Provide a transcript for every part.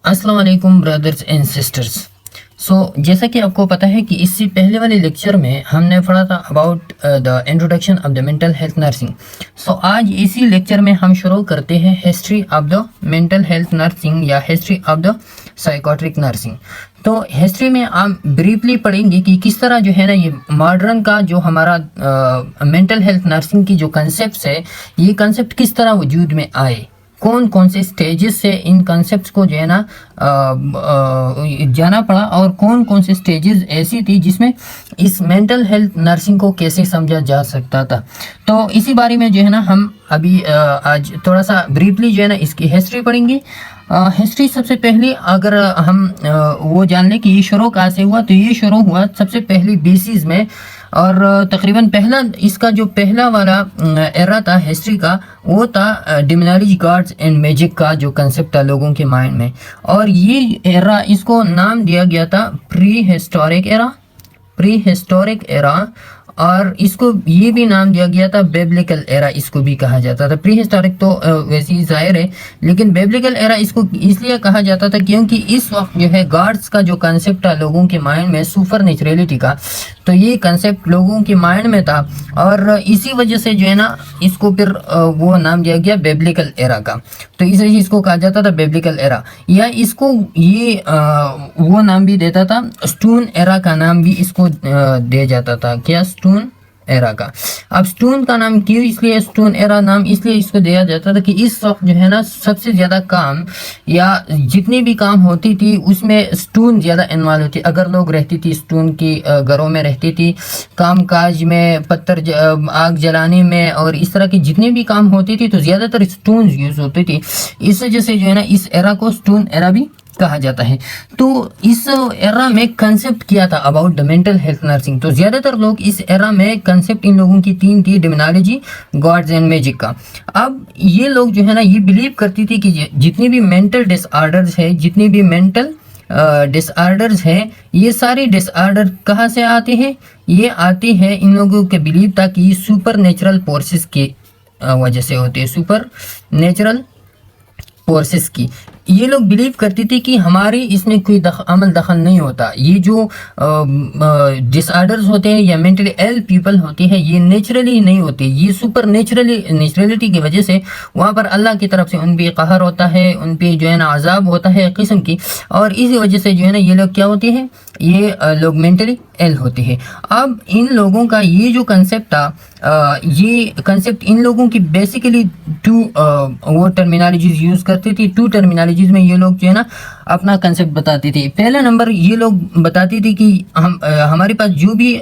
अस्सलाम वालेकुम brothers and sisters. जैसा कि आपको पता है कि इससे पहले वाले लेक्चर में हमने पढ़ा था about the introduction of the mental health nursing. आज इसी लेक्चर में हम शुरू करते हैं history of the mental health nursing या हिस्ट्री ऑफ द साइकोट्रिक नर्सिंग। तो हिस्ट्री में आप ब्रीफली पढ़ेंगे कि किस तरह जो है ना ये मॉडर्न का जो हमारा मेंटल हेल्थ नर्सिंग की जो कंसेप्ट है, ये कंसेप्ट किस तरह वजूद में आए, कौन कौन से स्टेजेस से इन कॉन्सेप्ट्स को जो है ना जाना पड़ा और कौन कौन से स्टेजेस ऐसी थी जिसमें इस मेंटल हेल्थ नर्सिंग को कैसे समझा जा सकता था। तो इसी बारे में जो है ना हम अभी आज थोड़ा सा ब्रीफली जो है ना इसकी हिस्ट्री पढ़ेंगे। हिस्ट्री सबसे पहले अगर हम वो जान लें कि ये शुरू कहाँ से हुआ, तो ये शुरू हुआ सबसे पहली बीसीज में, और तकरीबन पहला इसका जो पहला वाला एरा था हिस्ट्री का, वो था डिमिनोलॉजी गॉड्स एंड मैजिक का जो कंसेप्ट था लोगों के माइंड में। और ये एरा, इसको नाम दिया गया था प्री हिस्टोरिक एरा, और इसको ये भी नाम दिया गया था बिब्लिकल एरा, इसको भी कहा जाता था। प्री हिस्टोरिक तो वैसे ही जाहिर है, लेकिन बिब्लिकल एरा इसको इसलिए कहा जाता था क्योंकि इस वक्त जो है गॉड्स का जो कंसेप्ट था लोगों के माइंड में, सुपर नेचुरलिटी का, तो ये कंसेप्ट लोगों के माइंड में था, और इसी वजह से जो है ना इसको फिर वो नाम दिया गया बिब्लिकल एरा का। तो इस वजह इसको कहा जाता था बिब्लिकल एरा, या इसको ये वो नाम भी देता था, स्टोन एरा का नाम भी इसको दिया जाता था। क्या? स्टोन एरा का। अब स्टोन का नाम क्यों, इसलिए स्टोन एरा नाम इसलिए इसको दिया जाता था कि इस वक्त जो है ना सबसे ज़्यादा काम या जितनी भी काम होती थी उसमें स्टोन ज़्यादा इन्वॉल्व होती। अगर लोग रहती थी स्टोन की घरों में रहती थी, काम काज में, पत्थर आग जलाने में और इस तरह की जितने भी काम होती थी तो ज़्यादातर स्टोन यूज़ होती थी। इस वजह से जो है ना इस एरा को स्टोन एरा भी कहा जाता है। तो इस एरा में कंसेप्ट किया था about the mental health nursing. तो ज्यादातर लोग इस एरा में कंसेप्ट इन लोगों की तीन थी, डिमिनोलॉजी, गॉड्स एंड मैजिक का। अब ये लोग जो है ना ये बिलीव करती थी कि जितनी भी मेंटल डिसऑर्डर्स है, जितनी भी मेंटल डिसऑर्डर्स है, ये सारे डिसऑर्डर कहाँ से आते हैं? ये आते हैं, इन लोगों के बिलीव था कि सुपर नेचुरल फोर्सेस की वजह से होते हैं, सुपर नेचुरल फोर्सेस की। ये लोग बिलीव करती थी कि हमारी इसमें कोई अमल दखल नहीं होता। ये जो डिसऑर्डर्स होते हैं या मेंटली इल पीपल होती है, ये नेचुरली नहीं होते, ये सुपर नेचुरलिटी की वजह से वहाँ पर अल्लाह की तरफ से उन पे कहर होता है, उन पे जो है ना अजाब होता है किस्म की, और इसी वजह से जो है ना ये लोग क्या होते हैं, ये लोग मेंटली इल होते हैं। अब इन लोगों का ये जो कंसेप्ट था, ये कंसेप्ट इन लोगों की बेसिकली टू वो टर्मिनोलॉजीज यूज़ करती थी। टू टर्मिनोलॉजीज में ये लोग जो है ना अपना कंसेप्ट बताती थी। पहला नंबर ये लोग बताती थी कि हम हमारे पास जो भी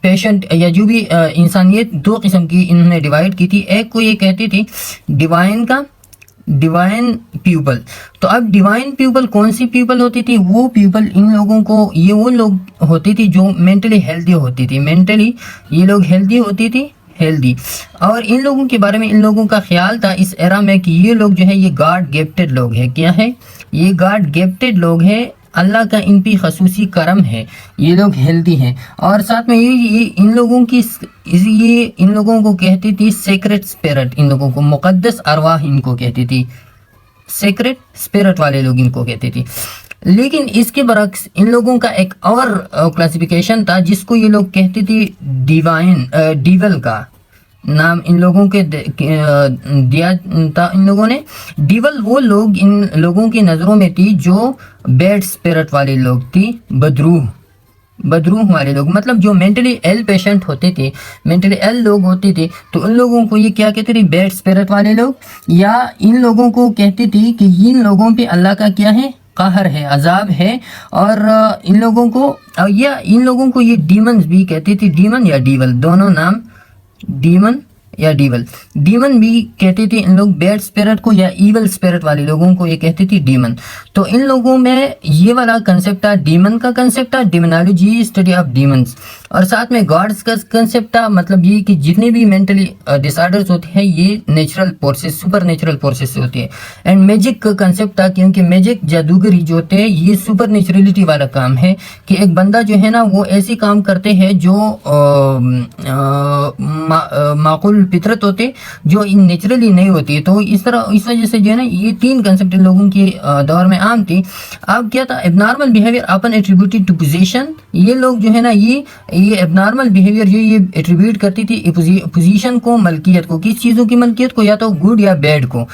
पेशेंट या जो भी इंसानियत दो किस्म की इन्होंने डिवाइड की थी। एक को ये कहती थी डिवाइन पीपल। तो अब डिवाइन पीपल कौन सी पीपल होती थी? वो पीपल इन लोगों को, ये वो लोग होती थी जो मेंटली हेल्दी होती थी, मेंटली ये लोग हेल्दी होती थी, हेल्दी। और इन लोगों के बारे में इन लोगों का ख्याल था इस एरा में कि ये लोग जो है ये गॉड गिफ्टेड लोग हैं। क्या है? ये गॉड गिफ्टेड लोग हैं, अल्लाह का इन पे खसूसी करम है, ये लोग हेल्दी हैं। और साथ में ये इन लोगों की ये इन लोगों को कहती थी सेक्रेट स्पिरिट, इन लोगों को मुकद्दस अरवाह इनको कहती थी, सेक्रेट स्पिरिट वाले लोग इनको कहती थी। लेकिन इसके बरक्स इन लोगों का एक और क्लासिफिकेशन था जिसको ये लोग कहती थी डिवल का नाम इन लोगों के दिया था। इन लोगों ने डिवल, वो लोग इन लोगों की नज़रों में थी जो बैड स्पिरिट वाले लोग थी, बदरूह वाले लोग, मतलब जो मेंटली इल पेशेंट होते थे, मेंटली इल लोग होते थे, तो उन लोगों को ये क्या कहते थे? बैड स्पिरिट वाले लोग। या इन लोगों को कहती थी कि इन लोगों पे अल्लाह का क्या है? कहर है, अजाब है। और इन लोगों को या इन लोगों को ये डीमंस भी कहती थी, डीमन या डीवल, दोनों नाम, डीमन या डीवल। डीमन भी कहती थी इन लोग बैड स्पिरिट को, या ईवल स्पिरिट वाले लोगों को ये कहती थी डीमन। तो इन लोगों में ये वाला कंसेप्ट था, डीमन का कंसेप्ट था, डिमोनोलॉजी, स्टडी ऑफ डीमंस। और साथ में गॉड्स का कंसेप्ट था, मतलब ये कि जितने भी मेंटली डिसऑर्डर्स होते हैं ये natural forces, super natural forces से होती है। एंड मैजिक का कंसेप्ट था, क्योंकि मैजिक जादूगरी जो होते हैं ये सुपर नेचुरलिटी वाला काम है कि एक बंदा जो है ना वो ऐसे काम करते हैं जो माकूल फितरत होते, जो नेचुरली नहीं होती। तो इस वजह से जो है ना ये तीन कंसेप्ट लोगों के दौर में आम थी। अब क्या था, एबनॉर्मल बिहेवियर अपन एट्रीब्यूटेड टू पोजीशन, ये लोग जो है ना ये एबनॉर्मल बिहेवियर ये एट्रीब्यूट करती थी पोजीशन को, मलकियत को, किस चीज़ों की मलकियत को, या तो गुड या बैड को।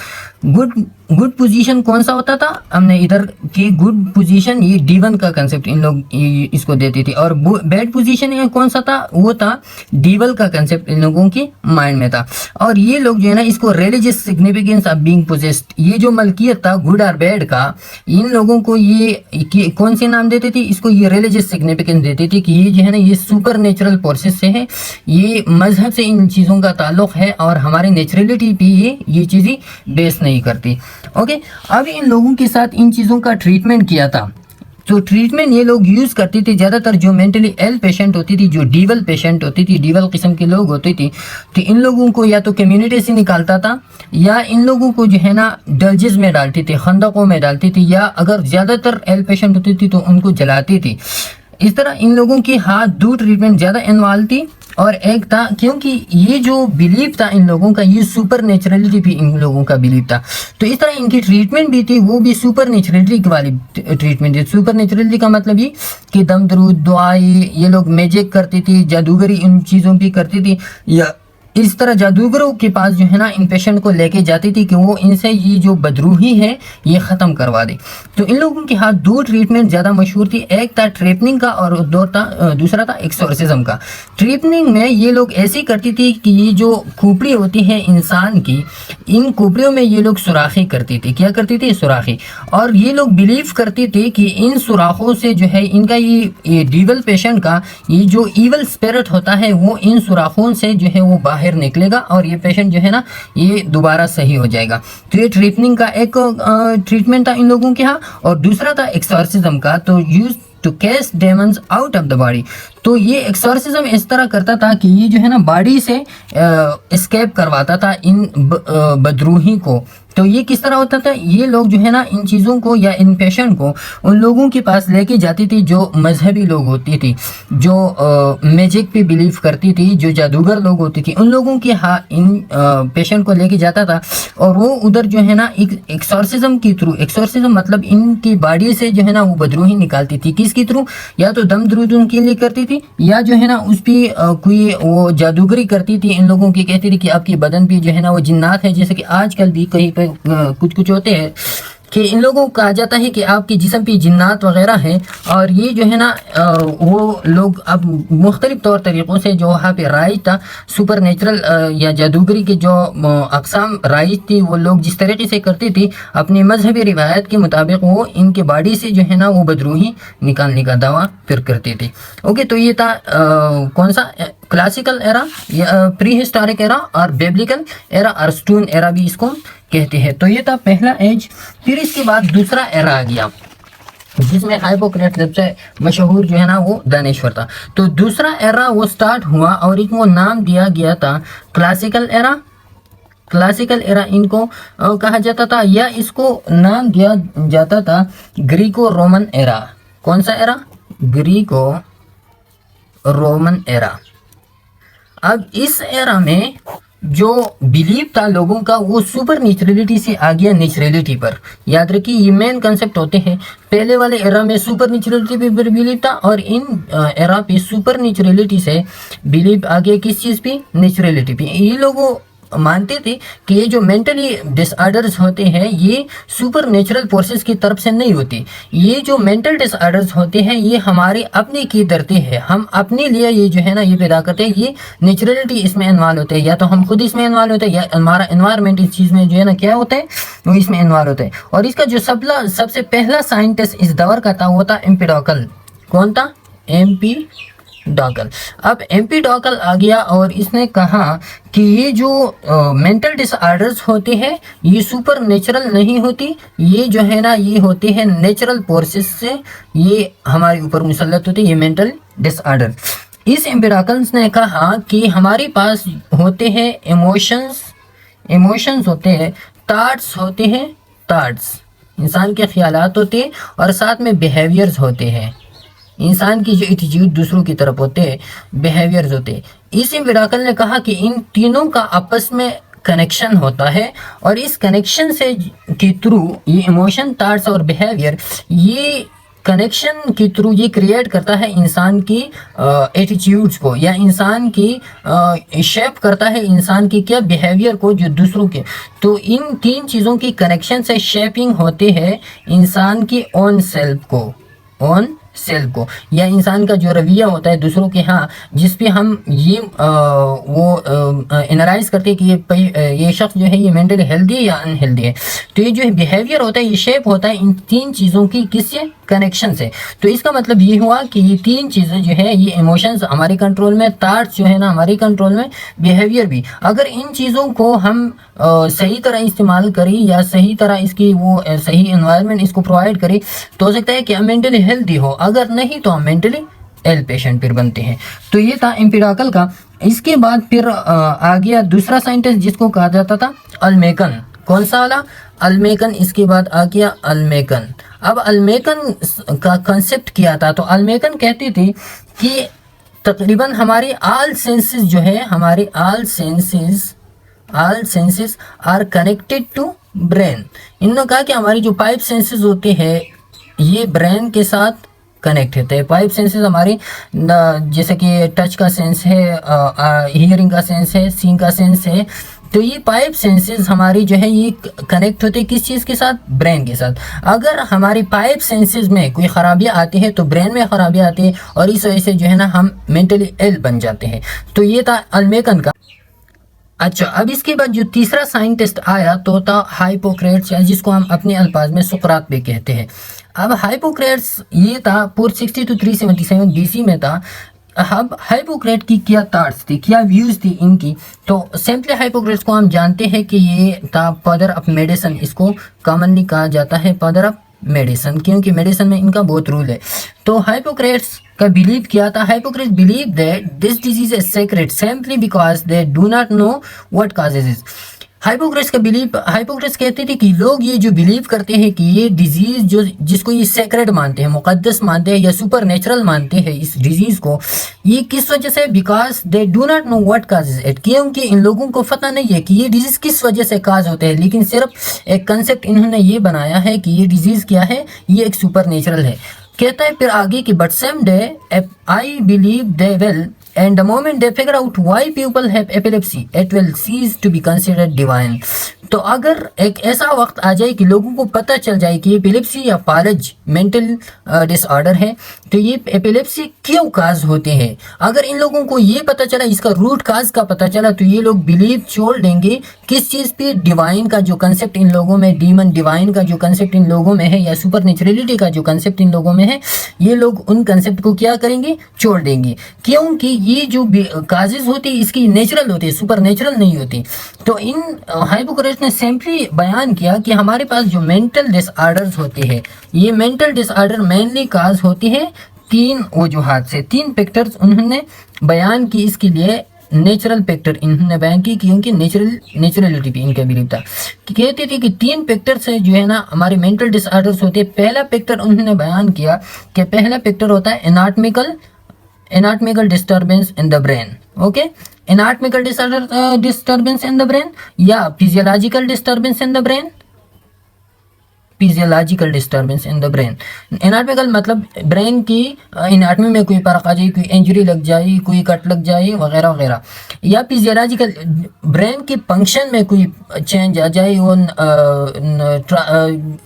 गुड पोजीशन कौन सा होता था, हमने इधर की गुड पोजीशन ये D1 का कंसेप्ट इन लोग इसको देती थी, और बैड पोजीशन कौन सा था, वो था D1 का कंसेप्ट इन लोगों के माइंड में था। और ये लोग जो है ना इसको religious significance of being possessed, ये जो मलकियत था गुड और बैड का, इन लोगों को ये कौन से नाम देते थे, इसको ये रिलीजियस सिग्निफिकेंस देते थे कि ये जो है ना ये सुपर नेचुरल फोर्सेस से है, ये मजहब से इन चीज़ों का ताल्लुक है और हमारी नेचुरलिटी पे ये चीज़ें बेस नहीं करती। ओके, अब इन लोगों के साथ इन चीज़ों का ट्रीटमेंट किया था। तो ट्रीटमेंट ये लोग यूज़ करते थे ज़्यादातर जो मेंटली इल पेशेंट होती थी, जो डीवल पेशेंट होती थी, डीवल किस्म के लोग होते थे, तो इन लोगों को या तो कम्युनिटी से निकालता था या इन लोगों को जो है ना डल्जेस में डालती थी, खंदकों में डालती थी, या अगर ज़्यादातर इल पेशेंट होती थी तो उनको जलाती थी। इस तरह इन लोगों की हाथ दो ट्रीटमेंट ज़्यादा इन्वॉल्व थी। और एक था क्योंकि ये जो बिलीफ था इन लोगों का, ये सुपर नेचुरलिटी भी इन लोगों का बिलीफ था, तो इस तरह इनकी ट्रीटमेंट भी थी, वो भी सुपर नेचुरलिटी वाली ट्रीटमेंट थी। सुपर नेचुरलिटी का मतलब ये कि दम दरूद दुआई, ये लोग मैजिक करती थी, जादूगरी इन चीज़ों भी करती थी, या इस तरह जादूगरों के पास जो है ना इन पेशेंट को लेके जाती थी कि वो इनसे ये जो बदरूही है ये ख़त्म करवा दे। तो इन लोगों के हाथ दो ट्रीटमेंट ज़्यादा मशहूर थी, एक था ट्रेपनिंग का और दूसरा था एक्सोर्सिज्म का। ट्रेपनिंग में ये लोग ऐसी करती थी कि ये जो खोपड़ी होती है इंसान की, इन खोपड़ियों में ये लोग सुराखी करती थी। क्या करती थी? सुराखी। और ये लोग बिलीव करते थे कि इन सुराखों से जो है इनका ये डीवल पेशेंट का ये जो ईवल स्पिरिट होता है वो इन सुराखों से जो है वो बाहर निकलेगा और ये पेशेंट जो है ना ये दोबारा सही हो जाएगा। तो ये ट्रीटनिंग का एक ट्रीटमेंट था इन लोगों के यहाँ। और दूसरा था एक्सोर्सिज्म का, तो use to cast demons out of the body. तो ये एक्सोर्सिज्म इस तरह करता था कि ये जो है ना बॉडी से एस्केप करवाता था इन बदरूही को। तो ये किस तरह होता था, ये लोग जो है ना इन चीज़ों को या इन पेशेंट को उन लोगों के पास लेके जाती थी जो मजहबी लोग होती थी, जो मैजिक पे बिलीव करती थी, जो जादूगर लोग होती थी, उन लोगों के इन पेशेंट को लेके जाता था और वो उधर जो है ना एक एक्सोर्सिज्म के थ्रू, एक्सोर्सिज्म मतलब इनकी बॉडी से जो है ना वो बदरूही निकालती थी। किसके थ्रू? या तो दम दरूद उनके लिए करती थी, या जो है ना उस पर कोई वो जादूगरी करती थी इन लोगों की, कहती थी कि आपके बदन पे जो है ना वो जिन्नात है, जैसे कि आजकल भी कहीं पे कुछ होते हैं कि इन लोगों को कहा जाता है कि आपके जिस्म पे जिन्नात वगैरह है। और ये जो है ना वो लोग अब मुख्तलिफ तौर तरीक़ों से जो वहाँ पे राइज था सुपर नेचुरल या जादूगरी के जो अक़साम राइज थी, वो लोग जिस तरीके से करती थी अपनी मजहबी रिवायत के मुताबिक वो इनके बॉडी से जो है ना वो बदरूही निकालने का दावा फिर करती थी। ओके, तो ये था कौन सा क्लासिकल एरा या प्री हिस्टोरिक एरा और बिब्लिकल एरा और स्टोन एरा भी इसको कहते हैं। तो ये था पहला एज। फिर इसके बाद दूसरा एरा आ गया जिसमें हाइपोक्रेट सबसे मशहूर जो है ना वो दानेश्वर था। तो दूसरा एरा वो स्टार्ट हुआ और इसको नाम दिया गया था क्लासिकल एरा। क्लासिकल एरा इनको कहा जाता था, या इसको नाम दिया जाता था ग्रीको रोमन एरा। कौन सा एरा? Greco Roman era. अब इस एरा में जो बिलीव था लोगों का वो सुपर नेचुरलिटी से आ गया नेचुरलिटी पर। याद रखिए ये मेन कंसेप्ट होते हैं। पहले वाले एरा में सुपर नेचुरलिटी पे बिलीव था और इन एरा पे सुपर नेचुरलिटी से बिलीव आ गया किस चीज़ पे? नेचुरलिटी पे। ये लोगों मानते थे कि ये जो मेंटली डिसऑर्डर्स होते हैं ये सुपर नेचुरल फोर्सेस की तरफ से नहीं होती। ये जो मेंटल डिसऑर्डर्स होते हैं ये हमारे अपने की धरती है, हम अपने लिए ये जो है ना ये पैदा करते हैं। ये नेचुरलिटी इसमें इन्वॉल्व होते हैं, या तो हम खुद इसमें इन्वॉल्व होते हैं या हमारा एनवायरनमेंट इस चीज़ में जो है ना क्या होता है वो इसमें इन्वॉल्व होता है। और इसका जो सबसे पहला साइंटिस्ट इस दौर का था वो था एम्पिडोकल। कौन था? एम्पिडोकल। अब एम्पिडोकल आ गया और इसने कहा कि ये जो मेंटल डिसऑर्डर्स होते हैं ये सुपर नेचुरल नहीं होती, ये जो है ना ये होते हैं नेचुरल फोर्सेस से ये हमारे ऊपर मुसल्लत होते हैं, ये मेंटल डिसऑर्डर। इस एम्पिरिकल्स ने कहा कि हमारे पास होते हैं इमोशंस होते हैं, थॉट्स होते हैं, थॉट्स इंसान के ख्यालात होते हैं, और साथ में बिहेवियर्स होते हैं, इंसान की जो एटीट्यूड दूसरों की तरफ होते हैं, बिहेवियर्स होते हैं। इस एम्पिरिकल ने कहा कि इन तीनों का आपस में कनेक्शन होता है, और इस कनेक्शन से के थ्रू ये इमोशन, थॉट्स और बिहेवियर, ये कनेक्शन के थ्रू ये क्रिएट करता है इंसान की एटीट्यूड्स को, या इंसान की शेप करता है इंसान की क्या बिहेवियर को जो दूसरों के। तो इन तीन चीज़ों की कनेक्शन से शेपिंग होते हैं इंसान की ओन सेल्फ को, या इंसान का जो रवैया होता है दूसरों के यहाँ, जिस पे हम ये एनालाइज करते हैं कि ये शख्स जो है ये मेंटली हेल्दी है या अनहेल्दी है। तो ये जो बिहेवियर होता है ये शेप होता है इन तीन चीज़ों की किससे, कनेक्शन से। तो इसका मतलब ये हुआ कि ये तीन चीज़ें जो है, ये इमोशंस हमारे कंट्रोल में, थॉट्स जो है ना हमारे कंट्रोल में, बिहेवियर भी। अगर इन चीज़ों को हम सही तरह इस्तेमाल करें, या सही तरह इसकी सही एनवायरनमेंट इसको प्रोवाइड करें, तो हो सकता है कि हम मेंटली हेल्दी हो, अगर नहीं तो हम मेंटली एल पेशेंट फिर बनते हैं। तो ये था एम्पिरिकल का। इसके बाद फिर आ गया दूसरा साइंटिस्ट जिसको कहा जाता था अल्मेकन। कौन सा वाला, अल्मेकन। इसके बाद आ गया अल्मेकन। अब अल्मेकन का कंसेप्ट किया था, तो अल्मेकन कहते थे कि तकरीबन हमारे ऑल सेंसेस जो है, हमारे all senses are connected to brain. इन्होंने कहा कि हमारी जो 5 सेंसेस होते हैं ये ब्रेन के साथ कनेक्ट होते हैं। 5 सेंसेस हमारे, जैसे कि टच का सेंस है, हियरिंग का सेंस है, सीइंग का सेंस है। तो ये 5 सेंसेस हमारी जो है ये कनेक्ट होते हैं किस चीज़ के साथ, ब्रेन के साथ। अगर हमारी 5 सेंसेस में कोई खराबियाँ आती है तो ब्रेन में खराबियाँ आती है, और इस वजह से जो है ना हम मेंटली इल बन जाते हैं। तो ये था अल्मेकन का। अच्छा, अब इसके बाद जो तीसरा साइंटिस्ट आया तो था हाइपोक्रेट्स, या जिसको हम अपने अल्फाज में सुकरात भी कहते हैं। अब हाइपोक्रेट्स ये था 460 to 377 BC में था। अब हाइपोक्रेट की क्या थॉट्स थी, क्या व्यूज़ थी इनकी। तो सिंपली हाइपोक्रेट्स को हम जानते हैं कि ये था फादर ऑफ मेडिसिन, इसको कॉमनली कहा जाता है फादर ऑफ मेडिसिन, क्योंकि मेडिसिन में इनका बहुत रूल है। तो हाइपोक्रेट्स का बिलीव किया था, Hippocrates believe that this disease is sacred simply because they do not know what causes it. Hippocrates का बिलीव, हाइपोक्रेट्स कहते थे कि लोग ये जो बिलीव करते हैं कि ये डिजीज जो जिसको ये सेक्रेट मानते हैं, मुकद्दस मानते हैं, या सुपर नेचुरल मानते हैं इस डिजीज को, ये किस वजह से, because they do not know what causes it, क्योंकि इन लोगों को पता नहीं है कि ये डिजीज किस वजह से काज होते हैं, लेकिन सिर्फ एक कंसेप्ट इन्होंने ये बनाया है कि ये डिजीज क्या है, ये एक सुपर नेचुरल है। कहता है फिर आगे कि but some day I believe they will and the moment they figure out why people have epilepsy it will cease to be considered divine। तो अगर एक ऐसा वक्त आ जाए कि लोगों को पता चल जाए कि एपिलेप्सी या पारज मेंटल डिसऑर्डर है, तो ये एपिलेप्सी क्यों काज होते हैं, अगर इन लोगों को ये पता चला, इसका रूट काज का पता चला, तो ये लोग बिलीव छोड़ देंगे किस चीज़ पे, डिवाइन का जो कंसेप्ट इन लोगों में, डीमन डिवाइन का जो कंसेप्ट इन लोगों में है, या सुपर नेचुरलिटी का जो कंसेप्ट इन लोगों में है, ये लोग उन कंसेप्ट को क्या करेंगे, छोड़ देंगे, क्योंकि ये जो काजेज होती है इसकी नेचुरल होती है, सुपर नेचुरल नहीं होती। तो इन हाइपोक्रेट्स ने सिंपली बयान किया कि हमारे पास जो मेंटल डिसऑर्डर्स होते हैं, ये मेंटल डिसऑर्डर मेनली काज होती है 3 वजूहात से। 3 फैक्टर्स उन्होंने बयान की, इसके लिए नेचुरल फैक्टर इन्होंने बयान की, क्योंकि नेचुरलिटी पे इनका बिलीव था कि कहते थे कि 3 फैक्टर से जो है ना हमारे मेंटल डिसऑर्डर्स होते हैं। पहला फैक्टर उन्होंने बयान किया कि पहला फैक्टर होता है anatomical disturbance in the brain. Okay, anatomical disturbance in the brain, या physiological disturbance in the brain, physiological disturbance in the brain. Anatomical मतलब ब्रेन की एनाटॉमी में कोई फर्क आ जाए, कोई इंजरी लग जाए, कोई कट लग जाए वगैरह वगैरह, या फिजियोलॉजिकल ब्रेन के फंक्शन में कोई चेंज आ जाए,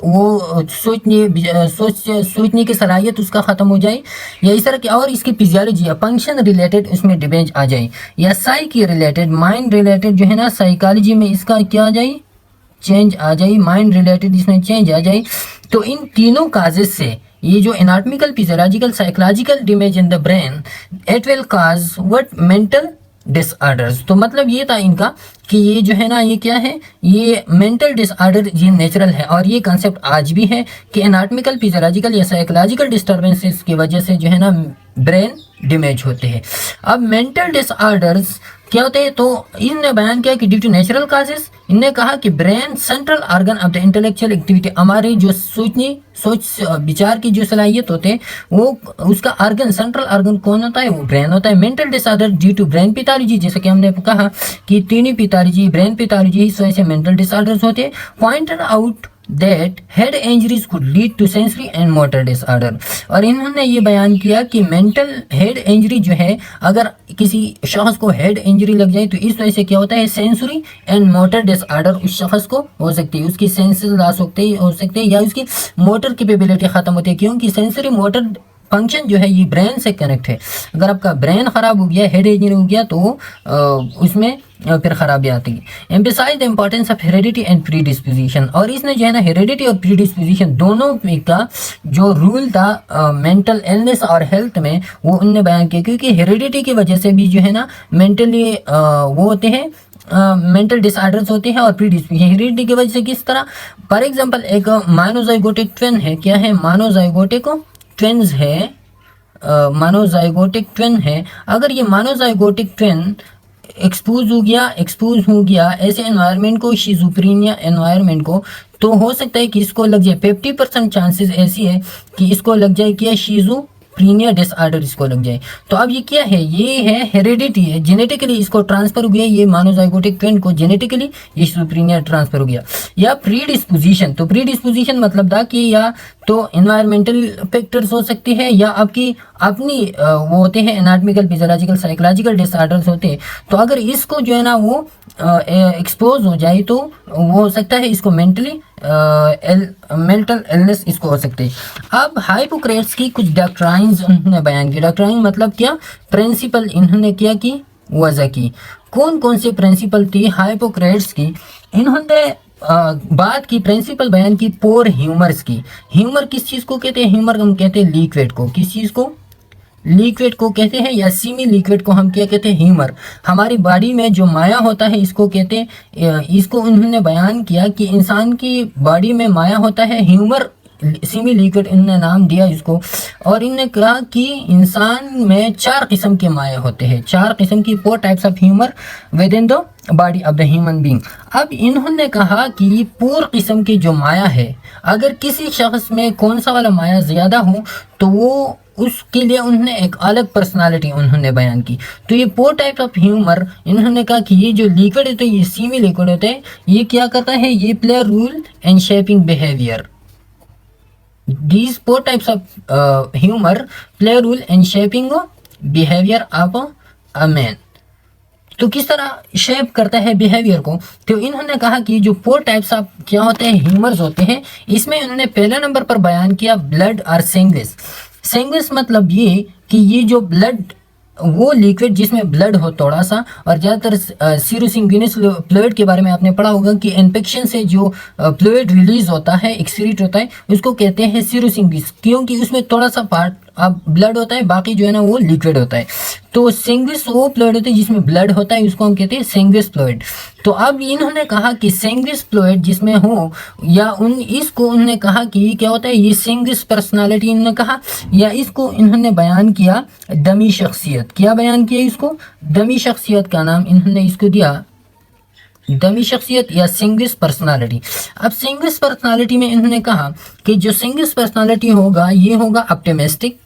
वो सोचने की सलाहियत उसका ख़त्म हो जाए, या इस तरह की, और इसकी फिजियोलॉजी या फंक्शन रिलेटेड उसमें डैमेज आ जाए, या साइकी रिलेटेड, माइंड रिलेटेड जो है ना साइकोलॉजी में इसका क्या आ जाए, चेंज आ जाए, माइंड रिलेटेड इसमें चेंज आ जाए। तो इन तीनों काजेज से ये जो anatomical, physiological, psychological damage in the brain, it will cause what, mental disorders. तो मतलब ये था इनका कि ये जो है ना, ये क्या है, ये मेंटल डिसऑर्डर ये नेचुरल है, और ये कंसेप्ट आज भी है कि एनाटॉमिकल, फिजियोलॉजिकल या साइकोलॉजिकल डिस्टर्बेंसेस की वजह से जो है ना ब्रेन डैमेज होते हैं। अब मेंटल डिसऑर्डर्स क्या होते हैं, तो इनने बयान किया कि ड्यू टू नेचुरल काजेस, इनने कहा कि brain central organ of the intellectual activity, हमारे जो सोच विचार की जो सलाहियत होते हैं वो, उसका ऑर्गन, सेंट्रल ऑर्गन कौन होता है, वो ब्रेन होता है। Mental disorder due to brain pathology, जैसे कि हमने कहा कि तीनों पैथोलॉजी, ब्रेन पैथोलॉजी, इस वजह से मेंटल डिसऑर्डर्स होते हैं। Pointed out that head injuries could lead to sensory and motor disorder। और इन्होंने ये बयान किया कि मेंटल हेड इंजरी जो है, अगर किसी शख्स को हेड इंजरी लग जाए तो इस वजह से क्या होता है, सेंसरी एंड मोटर डिसऑर्डर उस शख्स को हो सकती है, उसकी सेंसेस लॉस हो सकते हैं या उसकी मोटर कैपेबिलिटी खत्म होती है, क्योंकि सेंसरी मोटर फंक्शन जो है ये ब्रेन से कनेक्ट है। अगर आपका ब्रेन खराब हो गया, हेड इंजरी हो गया, तो उसमें फिर खराबी आती है। Emphasize the importance of heredity and predisposition, और इसने जो है ना हेरेडिटी और प्री डिस्पोजिशन दोनों का जो रूल था मेंटल इलनेस और हेल्थ में, वो उनने बयान किया, क्योंकि हेरेडिटी की वजह से भी जो है ना मेंटली वो होते हैं, मेंटल डिसऑर्डर्स होते हैं, और प्री डिस्पोजिशन हेरेडिटी की वजह से किस तरह। फॉर एग्जांपल एक मोनोजाइगोटिक ट्विन है, क्या है, मोनोजाइगोटिक ट्विन्स है, मोनोजाइगोटिक ट्विन है। अगर ये मोनोजाइगोटिक ट्विन एक्सपोज हो गया ऐसे एनवायरनमेंट को, शिज़ोफ्रेनिया एनवायरनमेंट को, तो हो सकता है कि इसको लग जाए, 50% चांसेस ऐसी है कि इसको लग जाए क्या, शिज़ोफ्रेनिया डिसऑर्डर इसको लग जाए। तो अब ये क्या है, ये है हेरेडिटी है, जेनेटिकली इसको ट्रांसफर हो गया, ये मोनोजाइगोटिक ट्विन को जेनेटिकली ये शिज़ोफ्रेनिया ट्रांसफर हो गया। या प्री डिस्पोजिशन, तो प्री डिस्पोजिशन मतलब था कि या तो इन्वायरमेंटल फैक्टर्स हो सकते हैं या आपकी अपनी वो होते हैं एनाटॉमिकल, फिजियोलॉजिकल, साइकोलॉजिकल डिसऑर्डर्स होते हैं। तो अगर इसको जो है ना वो एक्सपोज हो जाए तो वो हो सकता है इसको मेंटल इलनेस इसको हो सकते हैं। अब हाइपोक्रेट्स की कुछ डॉक्ट्राइन्स उन्होंने बयान की। डॉक्ट्राइन मतलब क्या, प्रिंसिपल इन्होंने क्या की, वजह की। कौन कौन से प्रिंसिपल थी हाइपोक्रेट्स की, इन्होंने बात की, प्रिंसिपल बयान की पोर ह्यूमर्स की। ह्यूमर किस चीज़ को कहते हैं, ह्यूमर हम कहते हैं लिक्विड को, किस चीज़ को, लिक्विड को कहते हैं, या सीमी लिक्विड को हम क्या कहते हैं, ह्यूमर। हमारी बॉडी में जो माया होता है इसको कहते हैं, इसको उन्होंने बयान किया कि इंसान की बॉडी में माया होता है ह्यूमर, सेमी लिक्विड इनने नाम दिया इसको। और इनने कहा कि इंसान में 4 किस्म के माया होते हैं, 4 किस्म की 4 types of humour with in the body of the human being. अब इन्होंने कहा कि पूर्ण किस्म की जो माया है, अगर किसी शख्स में कौन सा वाला माया ज़्यादा हो तो वो उसके लिए उन्होंने एक अलग पर्सनालिटी उन्होंने बयान की। तो ये 4 टाइप्स ऑफ ह्यूमर, इन्होंने कहा कि ये जो लिक्विड होते हैं, ये सेमी लिक्विड होते हैं, ये क्या करता है, ये play rule in shaping behaviour. These 4 types of humor play a role in shaping behavior of a man। तो किस तरह शेप करता है बिहेवियर को, तो इन्होंने कहा कि जो 4 टाइप्स ऑफ क्या होते हैं, ह्यूमर्स होते हैं, इसमें इन्होंने पहले नंबर पर बयान किया ब्लड और सेंग्विस। सेंग्विस मतलब ये कि ये जो ब्लड, वो लिक्विड जिसमें ब्लड हो थोड़ा सा, और ज़्यादातर सीरोसिंगुइनस फ्लूइड के बारे में आपने पढ़ा होगा कि इन्फेक्शन से जो फ्लूइड रिलीज होता है, एक्सक्रीट होता है, उसको कहते हैं सीरोसिंगुइनस, क्योंकि उसमें थोड़ा सा पार्ट अब ब्लड होता है, बाकी जो है ना वो लिक्विड होता है। तो सेंग्विस वो फ्लूइड होता है जिसमें ब्लड होता है, उसको हम कहते हैं सेंग्विस फ्लूइड। तो अब इन्होंने कहा कि सेंग्विस फ्लूइड जिसमें हो, या इसको उन्होंने कहा कि क्या होता है, ये सेंग्विस पर्सनालिटी इन्होंने कहा, या इसको इन्होंने बयान किया दमी शख्सियत। क्या बयान किया इसको, दमी शख्सियत का नाम इन्होंने इसको दिया दमी शख्सियत या सिंग्विस पर्सनालिटी। अब सिंग्विस पर्सनालिटी में इन्होंने कहा कि जो सिंग्विस पर्सनालिटी होगा ये होगा ऑप्टिमिस्टिक।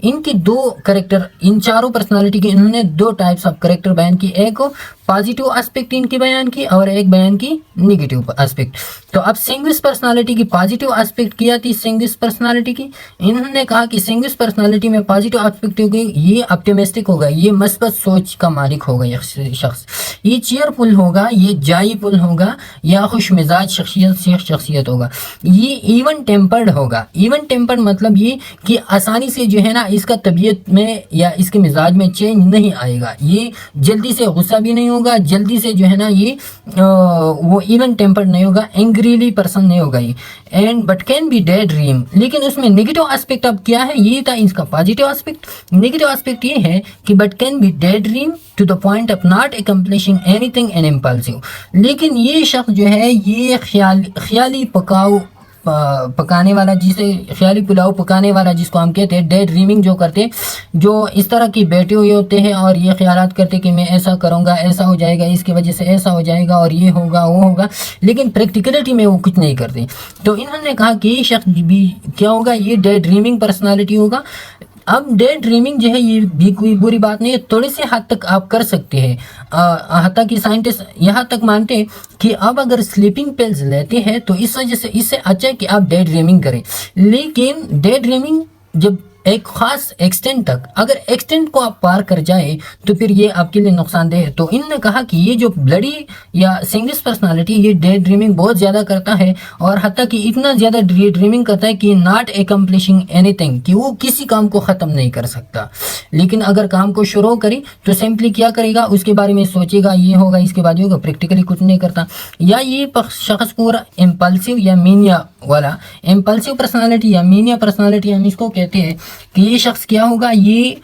इनकी 2 करेक्टर, इन चारों पर्सनालिटी के इन्होंने 2 टाइप्स ऑफ करेक्टर बयान की, एक पॉजिटिव एस्पेक्ट इनकी बयान की और एक बयान की नेगेटिव एस्पेक्ट। तो अब सिंग्विस पर्सनालिटी की पॉजिटिव एस्पेक्ट किया थी, सिंग्विस पर्सनालिटी की इन्होंने कहा कि सिंग्विस पर्सनालिटी में पॉजिटिव एस्पेक्ट होगी, ये ऑप्टिमिस्टिक होगा, ये मस्बत सोच का मालिक होगा ये शख्स, ये चेयरफुल होगा, ये जायफुल होगा, या खुश मिजाज शख्सियत होगा, ये इवन टेम्पर्ड होगा। इवन टेम्पर्ड मतलब ये कि आसानी से जो है ना इसका तबीयत में या इसके मिजाज में चेंज नहीं आएगा, ये जल्दी से गुस्सा भी नहीं होगा होगा जल्दी से जो है ना ये वो इवन टेम्पर्ड नहीं होगा, एंग्रीली पर्सन नहीं होगा ये, and but can be day dream. लेकिन उसमें नेगेटिव एस्पेक्ट अब क्या है, ये था इसका पॉजिटिव एस्पेक्ट। नेगेटिव एस्पेक्ट ये है कि but can be daydream to the point of not accomplishing anything and impulsive. लेकिन ये शख्स जो है ये ख्याली पकाने वाला, जिसे ख्याली पुलाव पकाने वाला जिसको हम कहते हैं, डे ड्रीमिंग जो करते, जो इस तरह की बैठे हुए होते हैं और ये ख्यालात करते कि मैं ऐसा करूँगा, ऐसा हो जाएगा, इसकी वजह से ऐसा हो जाएगा और ये होगा वो होगा, लेकिन प्रैक्टिकलिटी में वो कुछ नहीं करते। तो इन्होंने कहा कि ये शख्स भी क्या होगा, ये डे ड्रीमिंग पर्सनालिटी होगा। अब डे ड्रीमिंग जो है ये भी कोई बुरी बात नहीं है, थोड़ी सी हद तक आप कर सकते हैं। हत्ता कि साइंटिस्ट यहाँ तक मानते हैं कि अब अगर स्लीपिंग पिल्स लेते हैं तो इस वजह से इससे अच्छा है कि आप डे ड्रीमिंग करें। लेकिन डे ड्रीमिंग जब एक खास एक्सटेंट तक, अगर एक्सटेंट को आप पार कर जाए तो फिर ये आपके लिए नुकसानदेह है। तो इन्होंने कहा कि ये जो ब्लडी या सिंगल्स पर्सनालिटी ये डे ड्रीमिंग बहुत ज़्यादा करता है, और हत्ता कि इतना ज़्यादा डे ड्रीमिंग करता है कि नॉट एकम्प्लिशिंग एनीथिंग, कि वो किसी काम को ख़त्म नहीं कर सकता। लेकिन अगर काम को शुरू करे तो सिंपली क्या करेगा, उसके बारे में सोचेगा, ये होगा इसके बाद ये होगा, प्रैक्टिकली कुछ नहीं करता। या ये शख्स पूरा इम्पल्सिव या मीनिया वाला, इम्पल्सिव पर्सनालिटी या मीनिया पर्सनालिटी हम इसको कहते हैं कि ये शख्स क्या होगा, ये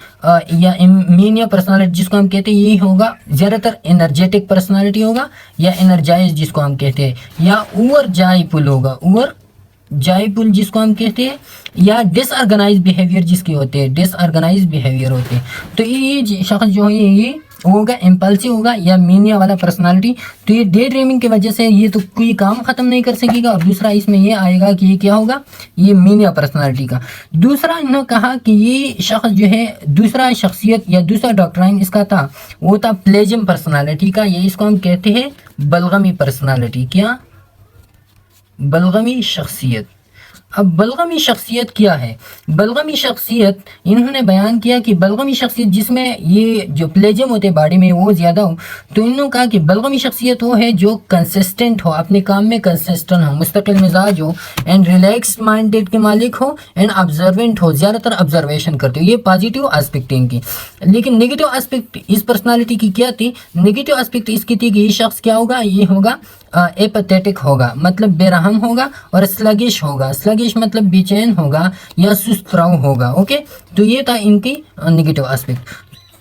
या मीनिया पर्सनालिटी जिसको हम कहते हैं ये होगा ज़्यादातर एनर्जेटिक पर्सनालिटी होगा, या एनर्जाइज जिसको हम कहते हैं, या ओवर जायफुल होगा, ओवर जायफुल जिसको हम कहते हैं, या डिसऑर्गेनाइज बिहेवियर जिसके होते हैं, डिसऑर्गेनाइज बिहेवियर होते हैं। तो ये शख्स जो है ये होगा इम्पल्सिव होगा या मीनिया वाला पर्सनालिटी। तो ये डे ड्रीमिंग की वजह से ये तो कोई काम ख़त्म नहीं कर सकेगा, और दूसरा इसमें ये आएगा कि ये क्या होगा, ये मीनिया पर्सनालिटी का। दूसरा इन्होंने कहा कि ये शख्स जो है, दूसरा शख्सियत या दूसरा डॉक्ट्राइन इसका था, वो था प्लेजम पर्सनालिटी का। ये इसको हम कहते हैं बलगमी पर्सनालिटी। क्या? बलगमी शख्सियत। अब बलगमी शख्सियत क्या है? बलगमी शख्सियत इन्होंने बयान किया कि बलगमी शख्सियत जिसमें ये जो प्लेजम होते बॉडी में वो ज़्यादा हो, तो इन्होंने कहा कि बलगमी शख्सियत वो है जो कंसिस्टेंट हो, अपने काम में कंसिस्टेंट हो, मुस्तकिल मिजाज हो, एंड रिलैक्स माइंडेड के मालिक हो, एंड ऑब्जर्वेंट हो, ज़्यादातर ऑब्जर्वेशन करते हो। ये पॉजिटिव एस्पेक्ट इनकी। लेकिन नेगेटिव एस्पेक्ट इस पर्सनालिटी की क्या थी? नेगेटिव एस्पेक्ट इसकी थी कि ये शख्स क्या होगा, ये होगा एपैथेटिक होगा, मतलब बेरहम होगा, और स्लगिश होगा। स्लगिश मतलब बेचैन होगा या सुस्त रहो होगा। ओके, तो ये था इनकी नेगेटिव एस्पेक्ट।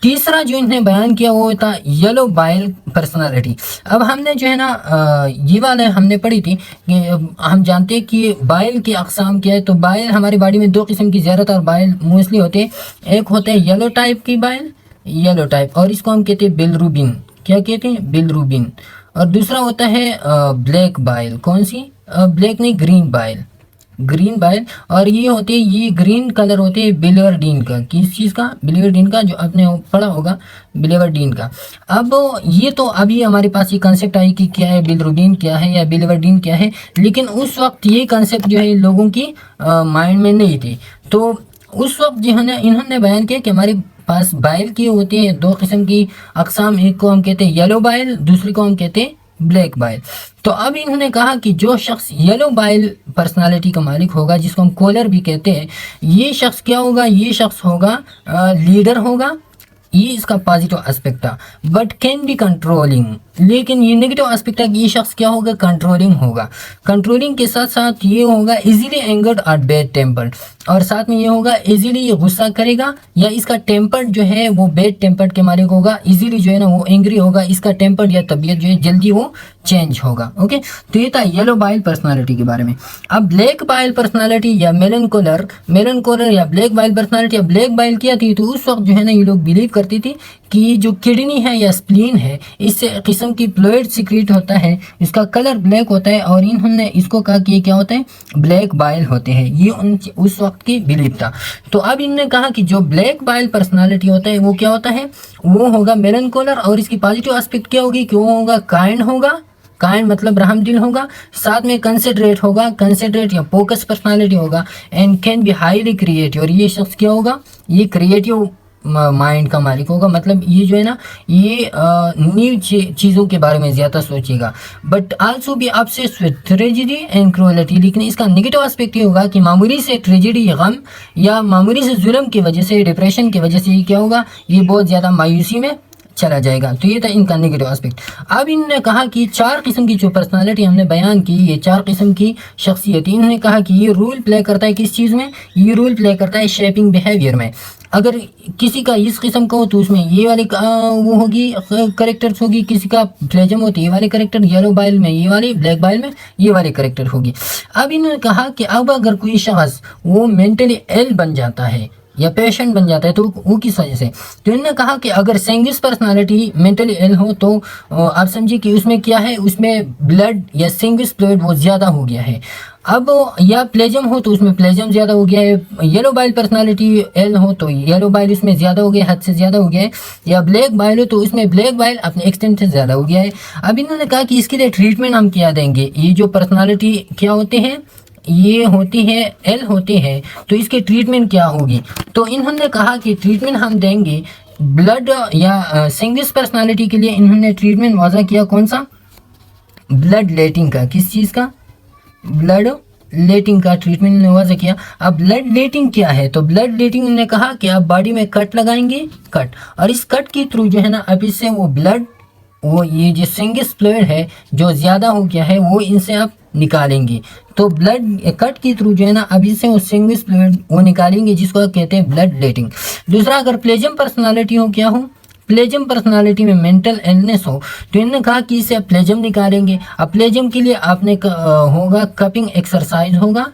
तीसरा जो इन्हें बयान किया वो था येलो बाइल पर्सनालिटी। अब हमने जो है ना ये वाला हमने पढ़ी थी कि हम जानते हैं कि बाइल की अक़साम क्या है। तो बाइल हमारी बॉडी में दो किस्म की ज़्यादातर बाइल मोस्टली होते हैं। एक होते हैं येलो टाइप की बाइल, येलो टाइप, और इसको हम कहते हैं बिलरुबिन। क्या कहते हैं? बिलरुबिन। और दूसरा होता है ब्लैक बाइल। कौन सी? ब्लैक नहीं, ग्रीन बाइल, ग्रीन बाइल। और ये होते हैं, ये ग्रीन कलर होते हैं बिलिवर्डिन का। किस चीज़ का? बिलिवर्डिन का, जो आपने पढ़ा होगा बिलिवर्डिन का। अब ये तो अभी हमारे पास ये कंसेप्ट आई कि क्या है बिलिरुबिन क्या है या बिलिवर्डिन क्या है, लेकिन उस वक्त ये कंसेप्ट जो है लोगों की माइंड में नहीं थी। तो उस वक्त जो है ना इन्होंने बयान किया कि हमारे पास बाइल की होती है दो किस्म की अक़साम, एक को हम कहते हैं येलो बाइल, दूसरी को हम कहते हैं ब्लैक बाइल। तो अब इन्होंने कहा कि जो शख्स येलो बाइल पर्सनालिटी का मालिक होगा, जिसको हम कॉलर भी कहते हैं, ये शख्स क्या होगा? ये शख्स होगा लीडर होगा। ये इसका पॉजिटिव एस्पेक्ट था, बट कैन बी कंट्रोलिंग। लेकिन ये नेगेटिव एस्पेक्ट है कि ये शख्स क्या होगा? कंट्रोलिंग होगा। कंट्रोलिंग के साथ साथ ये होगा इजीली एंगर्ड और बैड टेम्पर्ड, और साथ में ये होगा इजीली ये गुस्सा करेगा, या इसका टेम्पर्ड जो है वो बैड टेम्पर्ड के मालिक होगा। इजीली जो है ना वो एंग्री होगा, इसका टेम्पर्ड या तबीयत जो है जल्दी वो चेंज होगा। ओके, तो ये था येलो बाइल पर्सनालिटी के बारे में। अब ब्लैक बाइल पर्सनालिटी या मेलनकोलर या ब्लैक बाइल पर्सनालिटी या ब्लैक बाइल क्या थी? तो उस वक्त जो है ना ये लोग बिलीव करती थी कि जो किडनी है या स्प्लीन है, इससे किस्म की फ्लूइड सीक्रेट होता है, इसका कलर ब्लैक होता है, और इन्होंने इसको कहा कि ये क्या होता है? ब्लैक बाइल होते हैं। ये उस वक्त की बिलीव था। तो अब इन्होंने कहा कि जो ब्लैक बाइल पर्सनालिटी होता है वो क्या होता है? वो होगा मेलनकोलर, और इसकी पॉजिटिव एस्पेक्ट क्या होगी कि वो होगा काइंड होगा। काइंड मतलब रहमदिल होगा, साथ में कंसिडरेट होगा, कंसिडरेट या फोकस पर्सनालिटी होगा, and can be highly creative. और ये शख्स क्या होगा? ये क्रिएटिव माइंड का मालिक होगा। मतलब ये जो है ना ये न्यू चीज़ों के बारे में ज़्यादा सोचेगा, बट आल्सो भी आपसे ट्रेजिडी एंड क्रूएलिटी। लेकिन इसका नेगेटिव एस्पेक्ट ये होगा कि मामूली से ट्रेजिडी, गम या मामूली से जुल्म की वजह से, डिप्रेशन की वजह से ये क्या होगा? ये बहुत ज़्यादा मायूसी में चला जाएगा। तो ये था इनका नेगेटिव एस्पेक्ट। अब इन्होंने कहा कि 4 किस्म की जो पर्सनालिटी हमने बयान की, ये 4 किस्म की शख्सियत, इन्होंने कहा कि ये रोल प्ले करता है किस चीज़ में, ये रोल प्ले करता है शेपिंग बिहेवियर में। अगर किसी का इस किस्म का हो तो उसमें ये वाली वो होगी करेक्टर्स होगी, किसी का प्लेजम हो तो ये वाले करेक्टर, येलो बाइल में ये वाली, ब्लैक बाइल में ये वाले करेक्टर होगी। अब इन्होंने कहा कि अब अगर कोई शख्स वो मेंटली इल बन जाता है या पेशेंट बन जाता है तो वो किस वजह से, तो इन्होंने कहा कि अगर सेंगिस पर्सनालिटी मेंटली इल हो तो आप समझिए कि उसमें क्या है, उसमें ब्लड या सेंगिस फ्लूइड वो ज़्यादा हो गया है। अब या प्लेजम हो तो उसमें प्लेजम ज़्यादा हो गया है, येलो बाइल पर्सनालिटी एल हो तो येलो बाइल उसमें ज़्यादा हो गया, हद से ज़्यादा हो गया है, या ब्लैक बाइल हो तो उसमें ब्लैक बाइल अपने एक्सटेंट से ज़्यादा हो गया है। अब इन्होंने कहा कि इसके लिए ट्रीटमेंट हम क्या देंगे, ये जो पर्सनालिटी क्या होते हैं, ये होती है एल होती है, तो इसकी ट्रीटमेंट क्या होगी। तो इन्होंने कहा कि ट्रीटमेंट हम देंगे ब्लड या सिंगिस पर्सनालिटी के लिए इन्होंने ट्रीटमेंट वाजा किया कौन सा, ब्लड लेटिंग का। किस चीज़ का, ब्लड लेटिंग का ट्रीटमेंट ने वाजा किया। अब ब्लड लेटिंग क्या है, तो ब्लड लेटिंग ने कहा कि आप बॉडी में कट लगाएंगे, कट, और इस कट के थ्रू जो है ना अब इससे वो ब्लड, वो ये जो सिंगिस फ्लूइड है जो ज़्यादा हो गया है वो इनसे आप निकालेंगे। तो ब्लड कट के थ्रू जो है ना अब इससे वो सिंगिस फ्लूइड वो निकालेंगे, जिसको कहते हैं ब्लड लेटिंग। दूसरा, अगर प्लेजम पर्सनालिटी हो, क्या हो, प्लेजम पर्सनालिटी में मेंटल इलनेस हो तो इन्होंने कहा कि इससे आप प्लेजम निकालेंगे। अब प्लेजम के लिए आपने होगा कपिंग एक्सरसाइज होगा,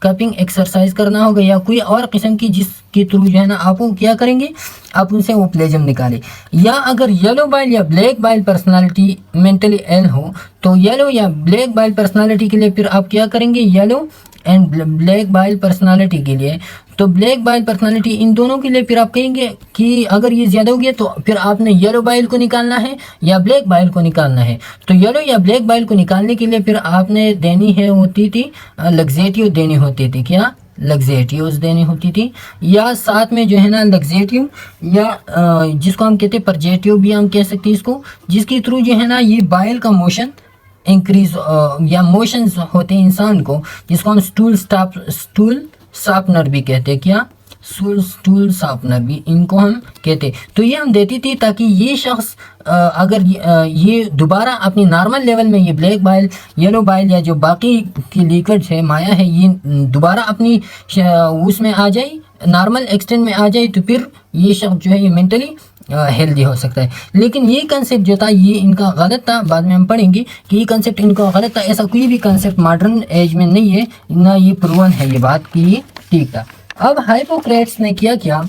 कपिंग एक्सरसाइज करना होगा, या कोई और किस्म की जिसके थ्रू जो है ना आप वो क्या करेंगे, आप उनसे वो प्लेजम निकालें। या अगर येलो बाइल या black bile personality mentally ill हो तो येलो या ब्लैक बाइल पर्सनालिटी के लिए फिर आप क्या करेंगे, yellow and black bile personality के लिए, तो ब्लैक बाइल पर्सनालिटी इन दोनों के लिए फिर आप कहेंगे कि अगर ये ज़्यादा हो गया तो फिर आपने येलो बाइल को निकालना है या ब्लैक बाइल को निकालना है। तो येलो या ब्लैक बाइल को निकालने के लिए फिर आपने देनी है होती थी लग्जेटिव देनी होती थी, क्या, लग्जेटिव्स देनी होती थी, या साथ में जो है ना लग्जेटिव या जिसको हम कहते हैं परजेटिव भी हम कह सकते हैं इसको, जिसके थ्रू जो है ना ये बाइल का मोशन इंक्रीज या मोशंस होते हैं इंसान को, जिसको हम स्टूल शार्पनर भी कहते हैं, क्या, स्टूल शार्पनर भी इनको हम कहते। तो ये हम देती थी ताकि ये शख्स अगर ये दोबारा अपनी नॉर्मल लेवल में ये ब्लैक बाइल, येलो बाइल या जो बाकी की लिक्विड्स है, माया है, ये दोबारा अपनी उसमें आ जाए, नॉर्मल एक्सटेंट में आ जाए, तो फिर ये शख्स जो है ये मेंटली हेल्दी हो सकता है। लेकिन ये कंसेप्ट जो था ये इनका गलत था, बाद में हम पढ़ेंगे कि ये कंसेप्ट इनका गलत था। ऐसा कोई भी कंसेप्ट मॉडर्न एज में नहीं है ना, ये प्रूवन है ये बात कि ये ठीक था। अब हाइपोक्रेट्स ने क्या,